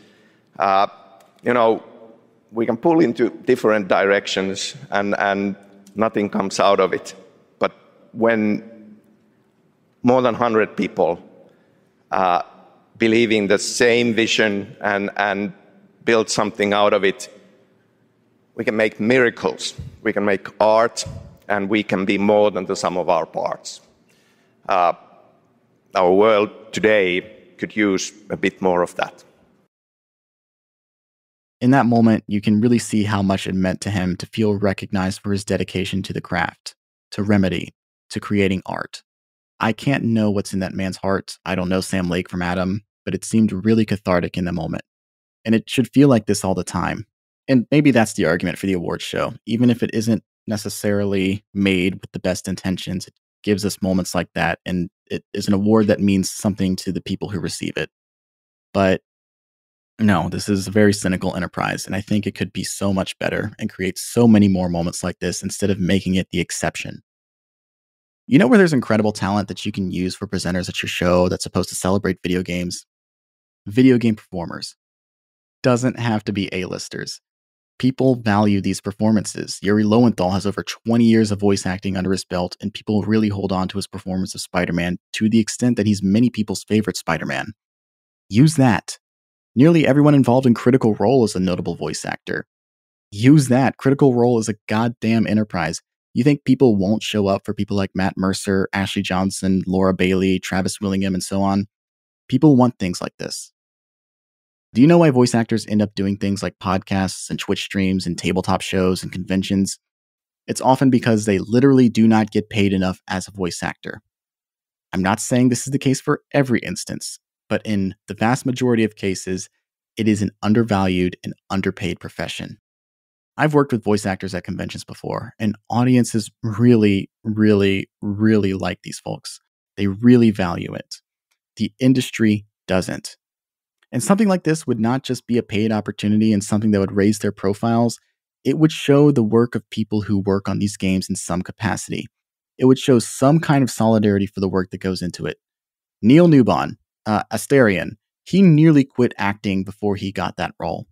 We can pull into different directions and nothing comes out of it. But when more than 100 people believe in the same vision and build something out of it, we can make miracles. We can make art, and we can be more than the sum of our parts. Our world today could use a bit more of that. In that moment, you can really see how much it meant to him to feel recognized for his dedication to the craft, to Remedy, to creating art. I can't know what's in that man's heart. I don't know Sam Lake from Adam, but it seemed really cathartic in the moment. And it should feel like this all the time. And maybe that's the argument for the awards show. Even if it isn't necessarily made with the best intentions, it gives us moments like that, and it is an award that means something to the people who receive it. But no, this is a very cynical enterprise, and I think it could be so much better and create so many more moments like this instead of making it the exception. You know where there's incredible talent that you can use for presenters at your show that's supposed to celebrate video games? Video game performers. Doesn't have to be A-listers. People value these performances. Yuri Lowenthal has over 20 years of voice acting under his belt, and people really hold on to his performance of Spider-Man to the extent that he's many people's favorite Spider-Man. Use that. Nearly everyone involved in Critical Role is a notable voice actor. Use that. Critical Role is a goddamn enterprise. You think people won't show up for people like Matt Mercer, Ashley Johnson, Laura Bailey, Travis Willingham, and so on? People want things like this. Do you know why voice actors end up doing things like podcasts and Twitch streams and tabletop shows and conventions? It's often because they literally do not get paid enough as a voice actor. I'm not saying this is the case for every instance, but in the vast majority of cases, it is an undervalued and underpaid profession. I've worked with voice actors at conventions before, and audiences really, really, really like these folks. They really value it. The industry doesn't. And something like this would not just be a paid opportunity and something that would raise their profiles. It would show the work of people who work on these games in some capacity. It would show some kind of solidarity for the work that goes into it. Neil Newbon, Asterion, he nearly quit acting before he got that role.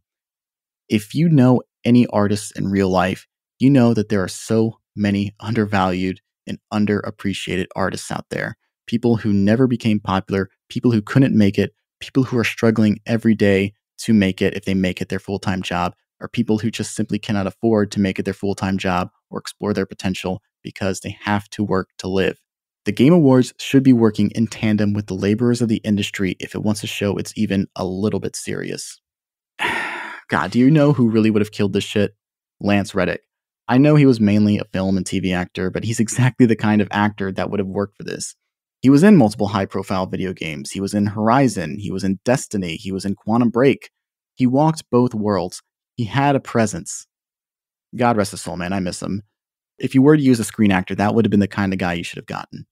If you know any artists in real life, you know that there are so many undervalued and underappreciated artists out there. People who never became popular, people who couldn't make it, people who are struggling every day to make it if they make it their full-time job, or people who just simply cannot afford to make it their full-time job or explore their potential because they have to work to live. The Game Awards should be working in tandem with the laborers of the industry if it wants to show it's even a little bit serious. God, do you know who really would have killed this shit? Lance Reddick. I know he was mainly a film and TV actor, but he's exactly the kind of actor that would have worked for this. He was in multiple high-profile video games. He was in Horizon. He was in Destiny. He was in Quantum Break. He walked both worlds. He had a presence. God rest his soul, man. I miss him. If you were to use a screen actor, that would have been the kind of guy you should have gotten.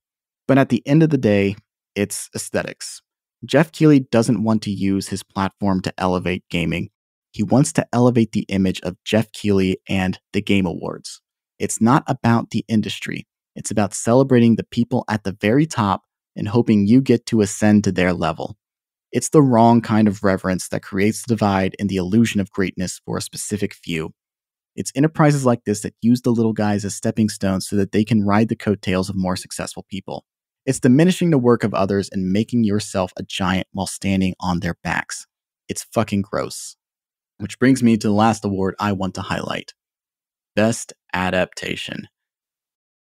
But at the end of the day, it's aesthetics. Geoff Keighley doesn't want to use his platform to elevate gaming. He wants to elevate the image of Geoff Keighley and the Game Awards. It's not about the industry. It's about celebrating the people at the very top and hoping you get to ascend to their level. It's the wrong kind of reverence that creates the divide and the illusion of greatness for a specific few. It's enterprises like this that use the little guys as stepping stones so that they can ride the coattails of more successful people. It's diminishing the work of others and making yourself a giant while standing on their backs. It's fucking gross. Which brings me to the last award I want to highlight. Best Adaptation.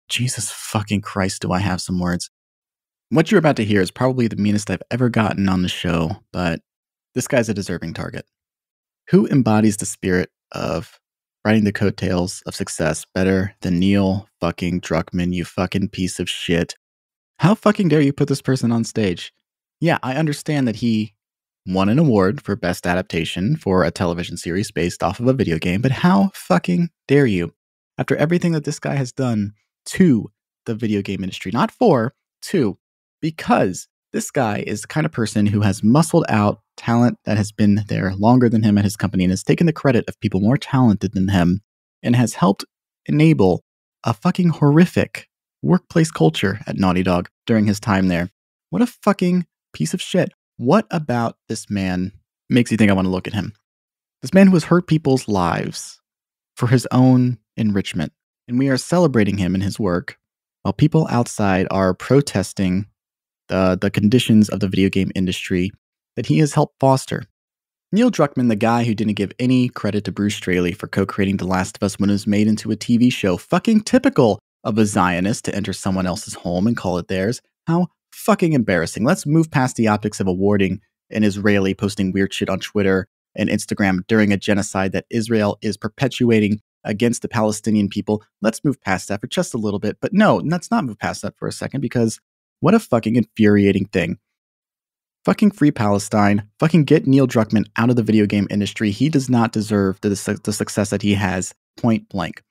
Jesus fucking Christ, do I have some words. What you're about to hear is probably the meanest I've ever gotten on the show, but this guy's a deserving target. Who embodies the spirit of riding the coattails of success better than Neil fucking Druckmann, you fucking piece of shit? How fucking dare you put this person on stage? Yeah, I understand that he won an award for Best Adaptation for a television series based off of a video game, but how fucking dare you? After everything that this guy has done to the video game industry, not for, to, because this guy is the kind of person who has muscled out talent that has been there longer than him at his company and has taken the credit of people more talented than him and has helped enable a fucking horrific workplace culture at Naughty Dog during his time there. What a fucking piece of shit. What about this man makes you think I want to look at him? This man who has hurt people's lives for his own enrichment. And we are celebrating him in his work while people outside are protesting the conditions of the video game industry that he has helped foster. Neil Druckmann, the guy who didn't give any credit to Bruce Straley for co-creating The Last of Us when it was made into a TV show, fucking typical of a Zionist to enter someone else's home and call it theirs. How fucking embarrassing. Let's move past the optics of awarding an Israeli posting weird shit on Twitter and Instagram during a genocide that Israel is perpetuating against the Palestinian people. Let's move past that for just a little bit. But no, let's not move past that for a second, because what a fucking infuriating thing. Fucking free Palestine. Fucking get Neil Druckmann out of the video game industry. He does not deserve the success that he has, point blank.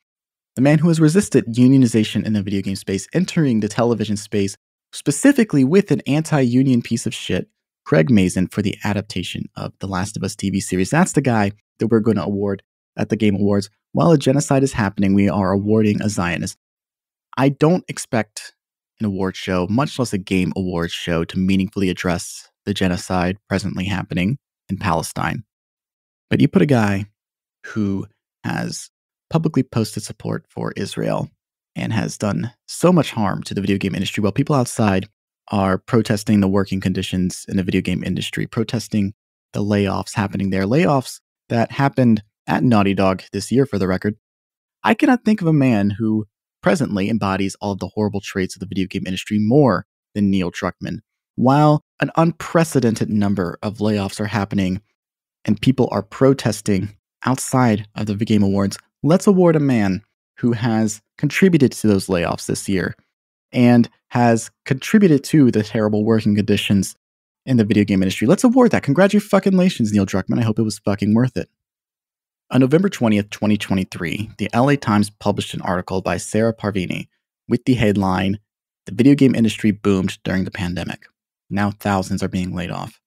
The man who has resisted unionization in the video game space, entering the television space, specifically with an anti-union piece of shit, Craig Mazin, for the adaptation of The Last of Us TV series. That's the guy that we're going to award at the Game Awards. While a genocide is happening, we are awarding a Zionist. I don't expect an award show, much less a game awards show, to meaningfully address the genocide presently happening in Palestine. But you put a guy who has publicly posted support for Israel and has done so much harm to the video game industry while people outside are protesting the working conditions in the video game industry, protesting the layoffs happening there, layoffs that happened at Naughty Dog this year, for the record. I cannot think of a man who presently embodies all of the horrible traits of the video game industry more than Neil Druckmann. While an unprecedented number of layoffs are happening and people are protesting outside of the Game Awards, let's award a man who has contributed to those layoffs this year and has contributed to the terrible working conditions in the video game industry. Let's award that. Congratulations, Neil Druckmann. I hope it was fucking worth it. On November 20th, 2023, the LA Times published an article by Sarah Parvini with the headline, "The video game industry boomed during the pandemic. Now thousands are being laid off."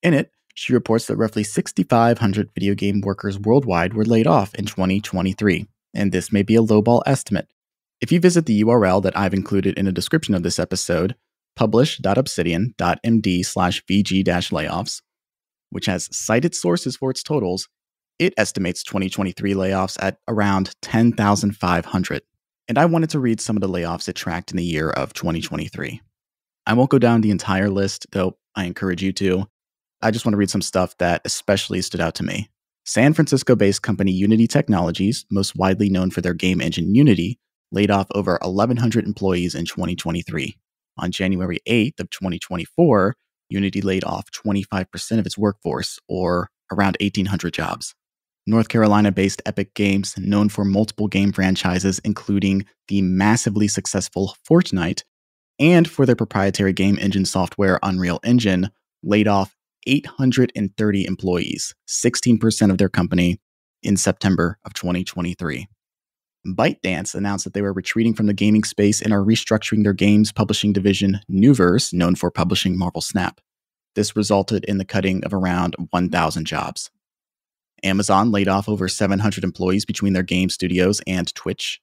In it, She reports that roughly 6,500 video game workers worldwide were laid off in 2023, and this may be a lowball estimate. If you visit the URL that I've included in the description of this episode, publish.obsidian.md/vg-layoffs, which has cited sources for its totals, it estimates 2023 layoffs at around 10,500. And I wanted to read some of the layoffs it tracked in the year of 2023. I won't go down the entire list, though I encourage you to. I just want to read some stuff that especially stood out to me. San Francisco-based company Unity Technologies, most widely known for their game engine Unity, laid off over 1,100 employees in 2023. On January 8th of 2024, Unity laid off 25% of its workforce, or around 1,800 jobs. North Carolina-based Epic Games, known for multiple game franchises, including the massively successful Fortnite, and for their proprietary game engine software Unreal Engine, laid off 830 employees, 16% of their company, in September of 2023. ByteDance announced that they were retreating from the gaming space and are restructuring their games publishing division, Nuverse, known for publishing Marvel Snap. This resulted in the cutting of around 1,000 jobs. Amazon laid off over 700 employees between their game studios and Twitch.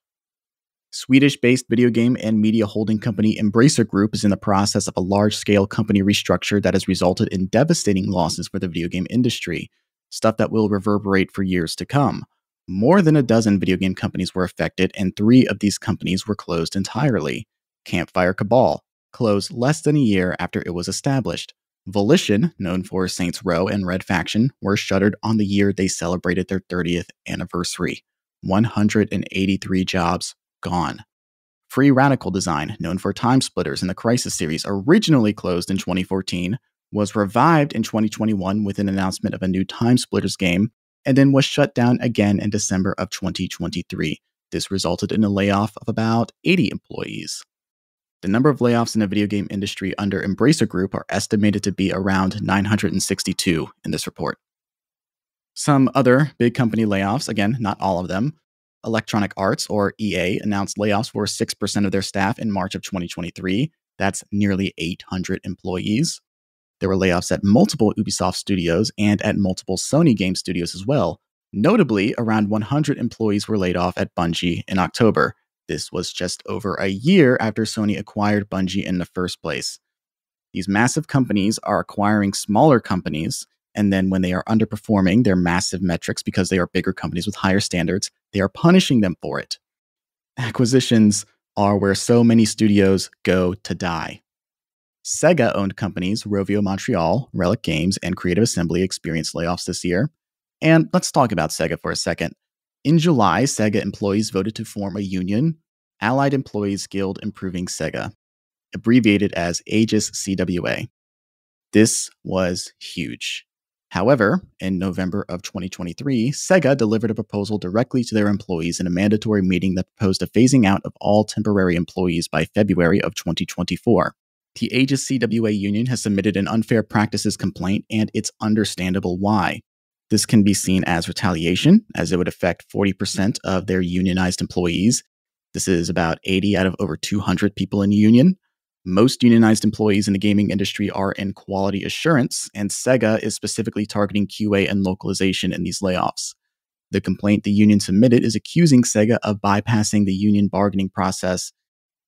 Swedish-based video game and media holding company Embracer Group is in the process of a large-scale company restructure that has resulted in devastating losses for the video game industry, stuff that will reverberate for years to come. More than a dozen video game companies were affected, and 3 of these companies were closed entirely. Campfire Cabal closed less than a year after it was established. Volition, known for Saints Row and Red Faction, were shuttered on the year they celebrated their 30th anniversary. 183 jobs gone. Free Radical Design, known for Time Splitters and the Crisis series, originally closed in 2014, was revived in 2021 with an announcement of a new Time Splitters game, and then was shut down again in December of 2023. This resulted in a layoff of about 80 employees. The number of layoffs in the video game industry under Embracer Group are estimated to be around 962 in this report. Some other big company layoffs, again, not all of them. Electronic Arts, or EA, announced layoffs for 6% of their staff in March of 2023. That's nearly 800 employees. There were layoffs at multiple Ubisoft studios and at multiple Sony game studios as well. Notably, around 100 employees were laid off at Bungie in October. This was just over a year after Sony acquired Bungie in the first place. These massive companies are acquiring smaller companies, and then when they are underperforming their massive metrics because they are bigger companies with higher standards, they are punishing them for it. Acquisitions are where so many studios go to die. Sega-owned companies Rovio Montreal, Relic Games, and Creative Assembly experienced layoffs this year. And let's talk about Sega for a second. In July, Sega employees voted to form a union, Allied Employees Guild Improving Sega, abbreviated as Aegis CWA. This was huge. However, in November of 2023, Sega delivered a proposal directly to their employees in a mandatory meeting that proposed a phasing out of all temporary employees by February of 2024. The Aegis CWA union has submitted an unfair practices complaint, and it's understandable why. This can be seen as retaliation, as it would affect 40% of their unionized employees. This is about 80 out of over 200 people in the union. Most unionized employees in the gaming industry are in quality assurance, and Sega is specifically targeting QA and localization in these layoffs. The complaint the union submitted is accusing Sega of bypassing the union bargaining process,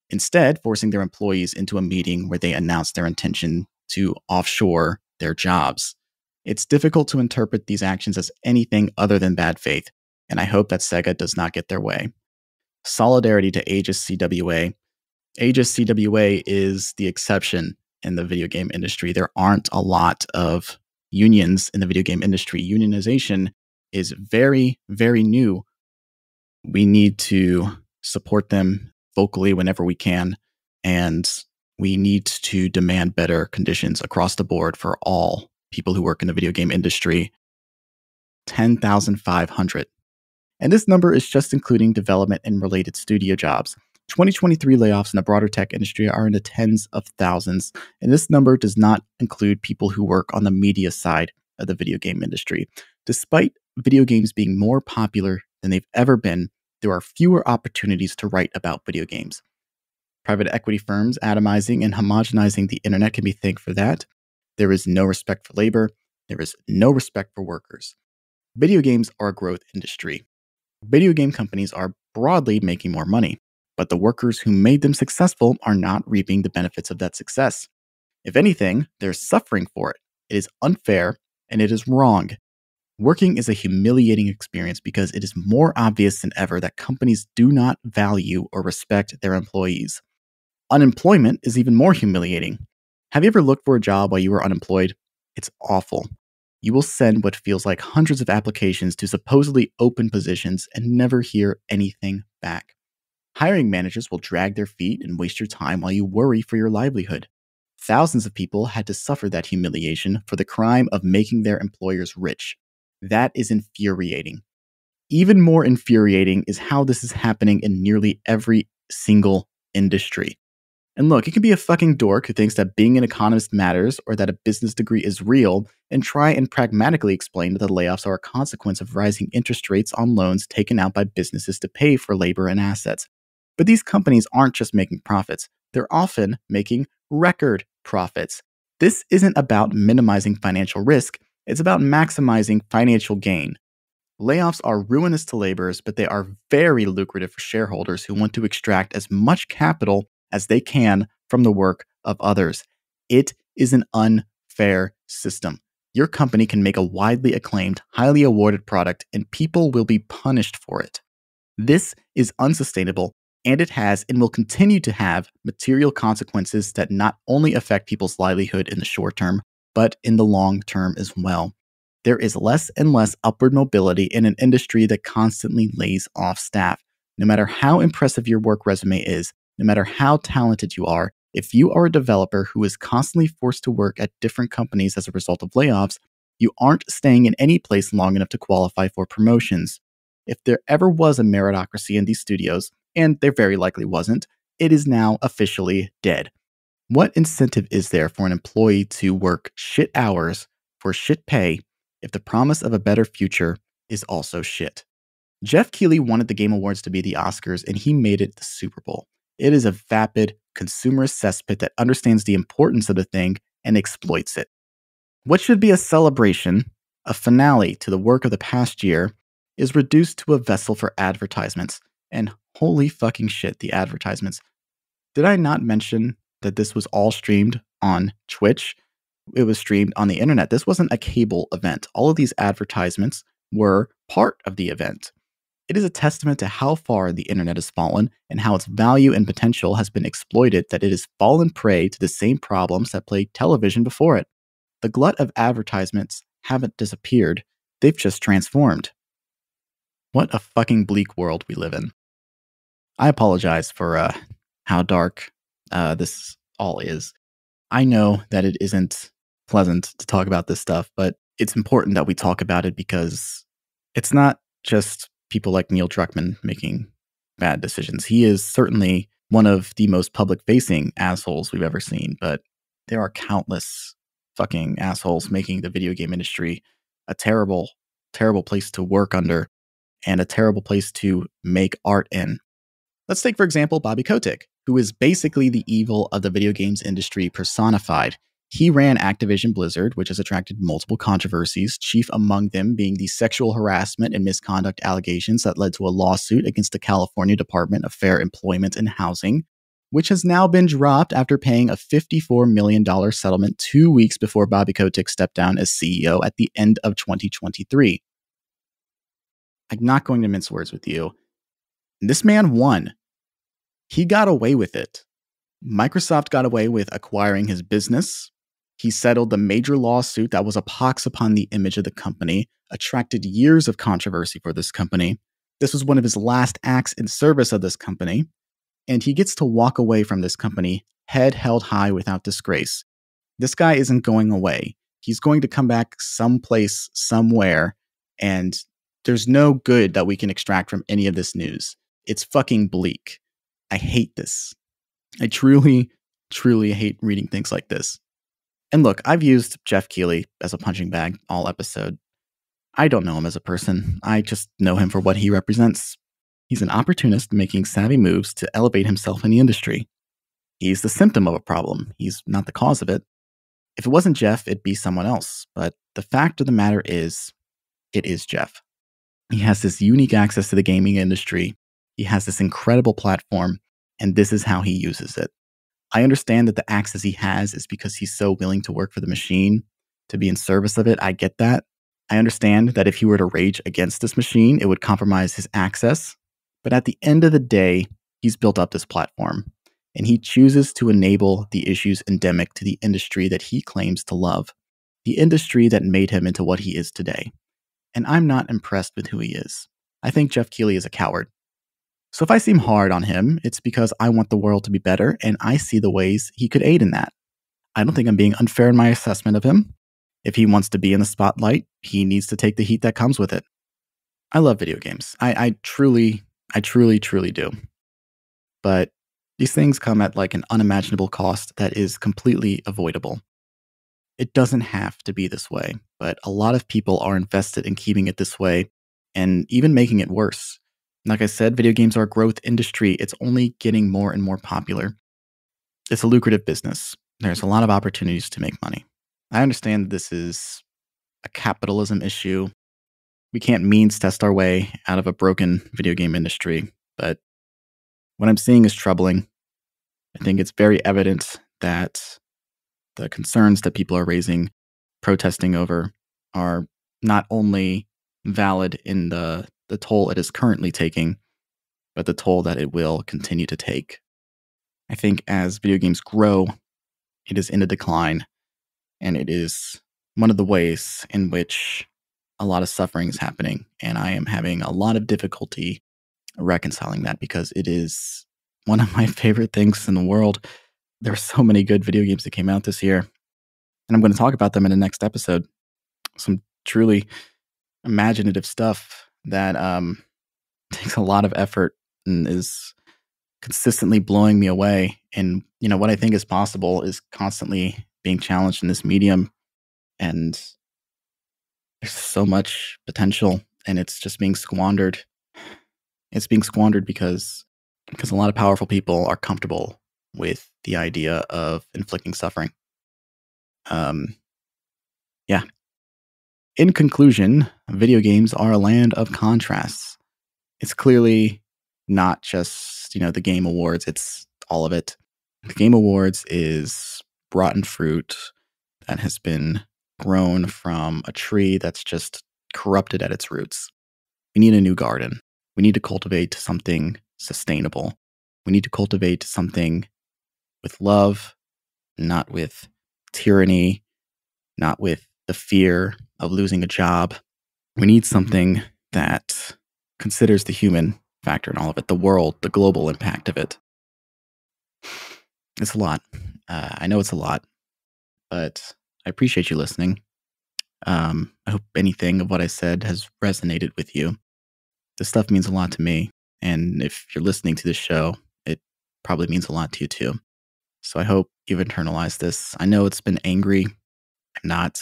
instead forcing their employees into a meeting where they announce their intention to offshore their jobs. It's difficult to interpret these actions as anything other than bad faith, and I hope that Sega does not get their way. Solidarity to Aegis CWA. Aegis CWA is the exception in the video game industry. There aren't a lot of unions in the video game industry. Unionization is very, very new. We need to support them vocally whenever we can, and we need to demand better conditions across the board for all people who work in the video game industry. 10,500. And this number is just including development and related studio jobs. 2023 layoffs in the broader tech industry are in the tens of thousands, and this number does not include people who work on the media side of the video game industry. Despite video games being more popular than they've ever been, there are fewer opportunities to write about video games. Private equity firms atomizing and homogenizing the internet can be thanked for that. There is no respect for labor. There is no respect for workers. Video games are a growth industry. Video game companies are broadly making more money, but the workers who made them successful are not reaping the benefits of that success. If anything, they're suffering for it. It is unfair and it is wrong. Working is a humiliating experience because it is more obvious than ever that companies do not value or respect their employees. Unemployment is even more humiliating. Have you ever looked for a job while you were unemployed? It's awful. You will send what feels like hundreds of applications to supposedly open positions and never hear anything back. Hiring managers will drag their feet and waste your time while you worry for your livelihood. Thousands of people had to suffer that humiliation for the crime of making their employers rich. That is infuriating. Even more infuriating is how this is happening in nearly every single industry. And look, you can be a fucking dork who thinks that being an economist matters or that a business degree is real and try and pragmatically explain that the layoffs are a consequence of rising interest rates on loans taken out by businesses to pay for labor and assets. But these companies aren't just making profits. They're often making record profits. This isn't about minimizing financial risk. It's about maximizing financial gain. Layoffs are ruinous to laborers, but they are very lucrative for shareholders who want to extract as much capital as they can from the work of others. It is an unfair system. Your company can make a widely acclaimed, highly awarded product, and people will be punished for it. This is unsustainable, and it has and will continue to have material consequences that not only affect people's livelihood in the short term, but in the long term as well. There is less and less upward mobility in an industry that constantly lays off staff. No matter how impressive your work resume is, no matter how talented you are, if you are a developer who is constantly forced to work at different companies as a result of layoffs, you aren't staying in any place long enough to qualify for promotions. If there ever was a meritocracy in these studios, and there very likely wasn't, it is now officially dead. What incentive is there for an employee to work shit hours for shit pay if the promise of a better future is also shit? Geoff Keighley wanted the Game Awards to be the Oscars, and he made it the Super Bowl. It is a vapid, consumerist cesspit that understands the importance of the thing and exploits it. What should be a celebration, a finale to the work of the past year, is reduced to a vessel for advertisements. And holy fucking shit, the advertisements. Did I not mention that this was all streamed on Twitch? It was streamed on the internet. This wasn't a cable event. All of these advertisements were part of the event. It is a testament to how far the internet has fallen and how its value and potential has been exploited that it has fallen prey to the same problems that plagued television before it. The glut of advertisements haven't disappeared. They've just transformed. What a fucking bleak world we live in. I apologize for how dark this all is. I know that it isn't pleasant to talk about this stuff, but it's important that we talk about it because it's not just people like Neil Druckmann making bad decisions. He is certainly one of the most public-facing assholes we've ever seen, but there are countless fucking assholes making the video game industry a terrible, terrible place to work under and a terrible place to make art in. Let's take, for example, Bobby Kotick, who is basically the evil of the video games industry personified. He ran Activision Blizzard, which has attracted multiple controversies, chief among them being the sexual harassment and misconduct allegations that led to a lawsuit against the California Department of Fair Employment and Housing, which has now been dropped after paying a $54 million settlement 2 weeks before Bobby Kotick stepped down as CEO at the end of 2023. I'm not going to mince words with you. This man won. He got away with it. Microsoft got away with acquiring his business. He settled the major lawsuit that was a pox upon the image of the company, attracted years of controversy for this company. This was one of his last acts in service of this company, and he gets to walk away from this company, head held high without disgrace. This guy isn't going away. He's going to come back someplace, somewhere, and there's no good that we can extract from any of this news. It's fucking bleak. I hate this. I truly, truly hate reading things like this. And look, I've used Geoff Keighley as a punching bag all episode. I don't know him as a person. I just know him for what he represents. He's an opportunist making savvy moves to elevate himself in the industry. He's the symptom of a problem. He's not the cause of it. If it wasn't Geoff, it'd be someone else. But the fact of the matter is, it is Geoff. He has this unique access to the gaming industry. He has this incredible platform, and this is how he uses it. I understand that the access he has is because he's so willing to work for the machine, to be in service of it. I get that. I understand that if he were to rage against this machine, it would compromise his access. But at the end of the day, he's built up this platform, and he chooses to enable the issues endemic to the industry that he claims to love, the industry that made him into what he is today. And I'm not impressed with who he is. I think Geoff Keighley is a coward. So if I seem hard on him, it's because I want the world to be better, and I see the ways he could aid in that. I don't think I'm being unfair in my assessment of him. If he wants to be in the spotlight, he needs to take the heat that comes with it. I love video games. I truly do. But these things come at like an unimaginable cost that is completely avoidable. It doesn't have to be this way, but a lot of people are invested in keeping it this way and even making it worse. Like I said, video games are a growth industry. It's only getting more and more popular. It's a lucrative business. There's a lot of opportunities to make money. I understand this is a capitalism issue. We can't means test our way out of a broken video game industry, but what I'm seeing is troubling. I think it's very evident that the concerns that people are raising, protesting over, are not only valid in the toll it is currently taking, but the toll that it will continue to take. I think as video games grow, it is in a decline, and it is one of the ways in which a lot of suffering is happening, and I am having a lot of difficulty reconciling that because it is one of my favorite things in the world. There are so many good video games that came out this year, and I'm going to talk about them in the next episode. Some truly imaginative stuff that takes a lot of effort and is consistently blowing me away. And, what I think is possible is constantly being challenged in this medium. And there's so much potential, and it's just being squandered. It's being squandered because a lot of powerful people are comfortable with the idea of inflicting suffering. Yeah. In conclusion, video games are a land of contrasts. It's clearly not just, the Game Awards, it's all of it. The Game Awards is rotten fruit that has been grown from a tree that's just corrupted at its roots. We need a new garden. We need to cultivate something sustainable. We need to cultivate something with love, not with tyranny, not with the fear of losing a job. We need something that considers the human factor in all of it, the world, the global impact of it. It's a lot. I know it's a lot, but I appreciate you listening. I hope anything of what I said has resonated with you. This stuff means a lot to me, and if you're listening to this show, it probably means a lot to you too. So I hope you've internalized this. I know it's been angry. I'm not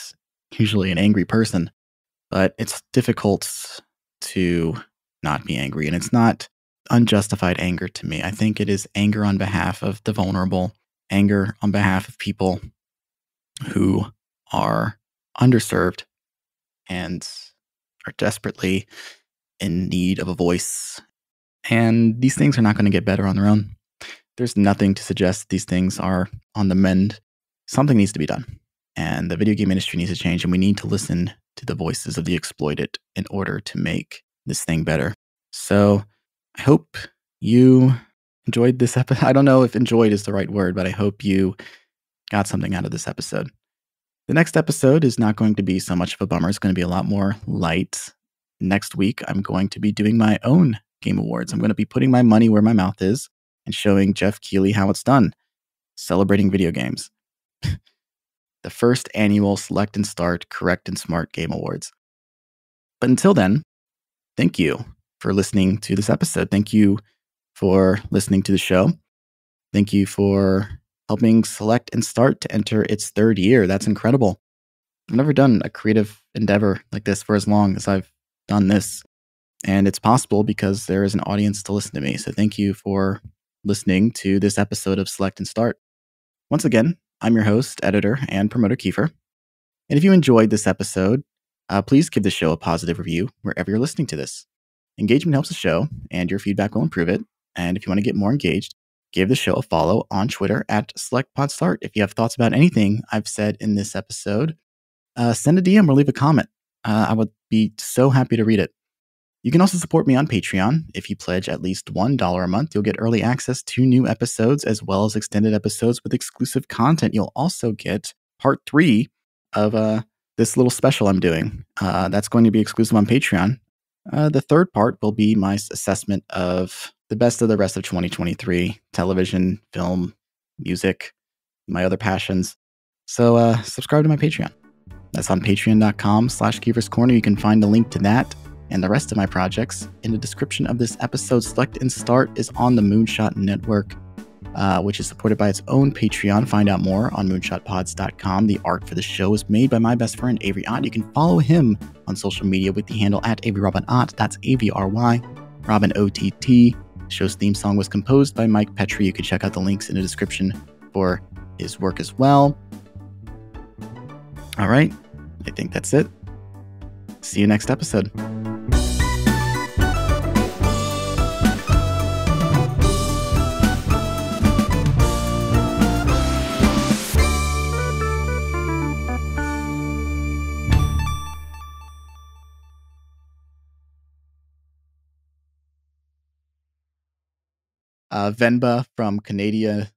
usually an angry person, but it's difficult to not be angry, and it's not unjustified anger to me. I think it is anger on behalf of the vulnerable, anger on behalf of people who are underserved and are desperately in need of a voice. And these things are not going to get better on their own. There's nothing to suggest these things are on the mend. Something needs to be done. And the video game industry needs to change, and we need to listen to the voices of the exploited in order to make this thing better. So I hope you enjoyed this episode. I don't know if enjoyed is the right word, but I hope you got something out of this episode. The next episode is not going to be so much of a bummer. It's going to be a lot more light. Next week, I'm going to be doing my own Game Awards. I'm going to be putting my money where my mouth is and showing Geoff Keighley how it's done, celebrating video games. The first annual Select and Start Correct and Smart Game Awards. But until then, thank you for listening to this episode. Thank you for listening to the show. Thank you for helping Select and Start to enter its third year. That's incredible. I've never done a creative endeavor like this for as long as I've done this. And it's possible because there is an audience to listen to me. So thank you for listening to this episode of Select and Start. Once again, I'm your host, editor, and promoter Keifer. And if you enjoyed this episode, please give the show a positive review wherever you're listening to this. Engagement helps the show, and your feedback will improve it. And if you want to get more engaged, give the show a follow on Twitter at SelectPodStart. If you have thoughts about anything I've said in this episode, send a DM or leave a comment. I would be so happy to read it. You can also support me on Patreon. If you pledge at least $1 a month, you'll get early access to new episodes as well as extended episodes with exclusive content. You'll also get part 3 of this little special I'm doing. That's going to be exclusive on Patreon. The third part will be my assessment of the best of the rest of 2023, television, film, music, my other passions. So subscribe to my Patreon. That's on patreon.com/Keifer's Corner. You can find a link to that and the rest of my projects in the description of this episode. Select and Start is on the Moonshot Network, which is supported by its own Patreon. Find out more on moonshotpods.com. The art for the show is made by my best friend, Avry Ott. You can follow him on social media with the handle at AvryRobinOtt. That's AVRY, Robin OTT. The show's theme song was composed by Mike Pettry. You can check out the links in the description for his work as well. All right, I think that's it. See you next episode. Venba from Canada,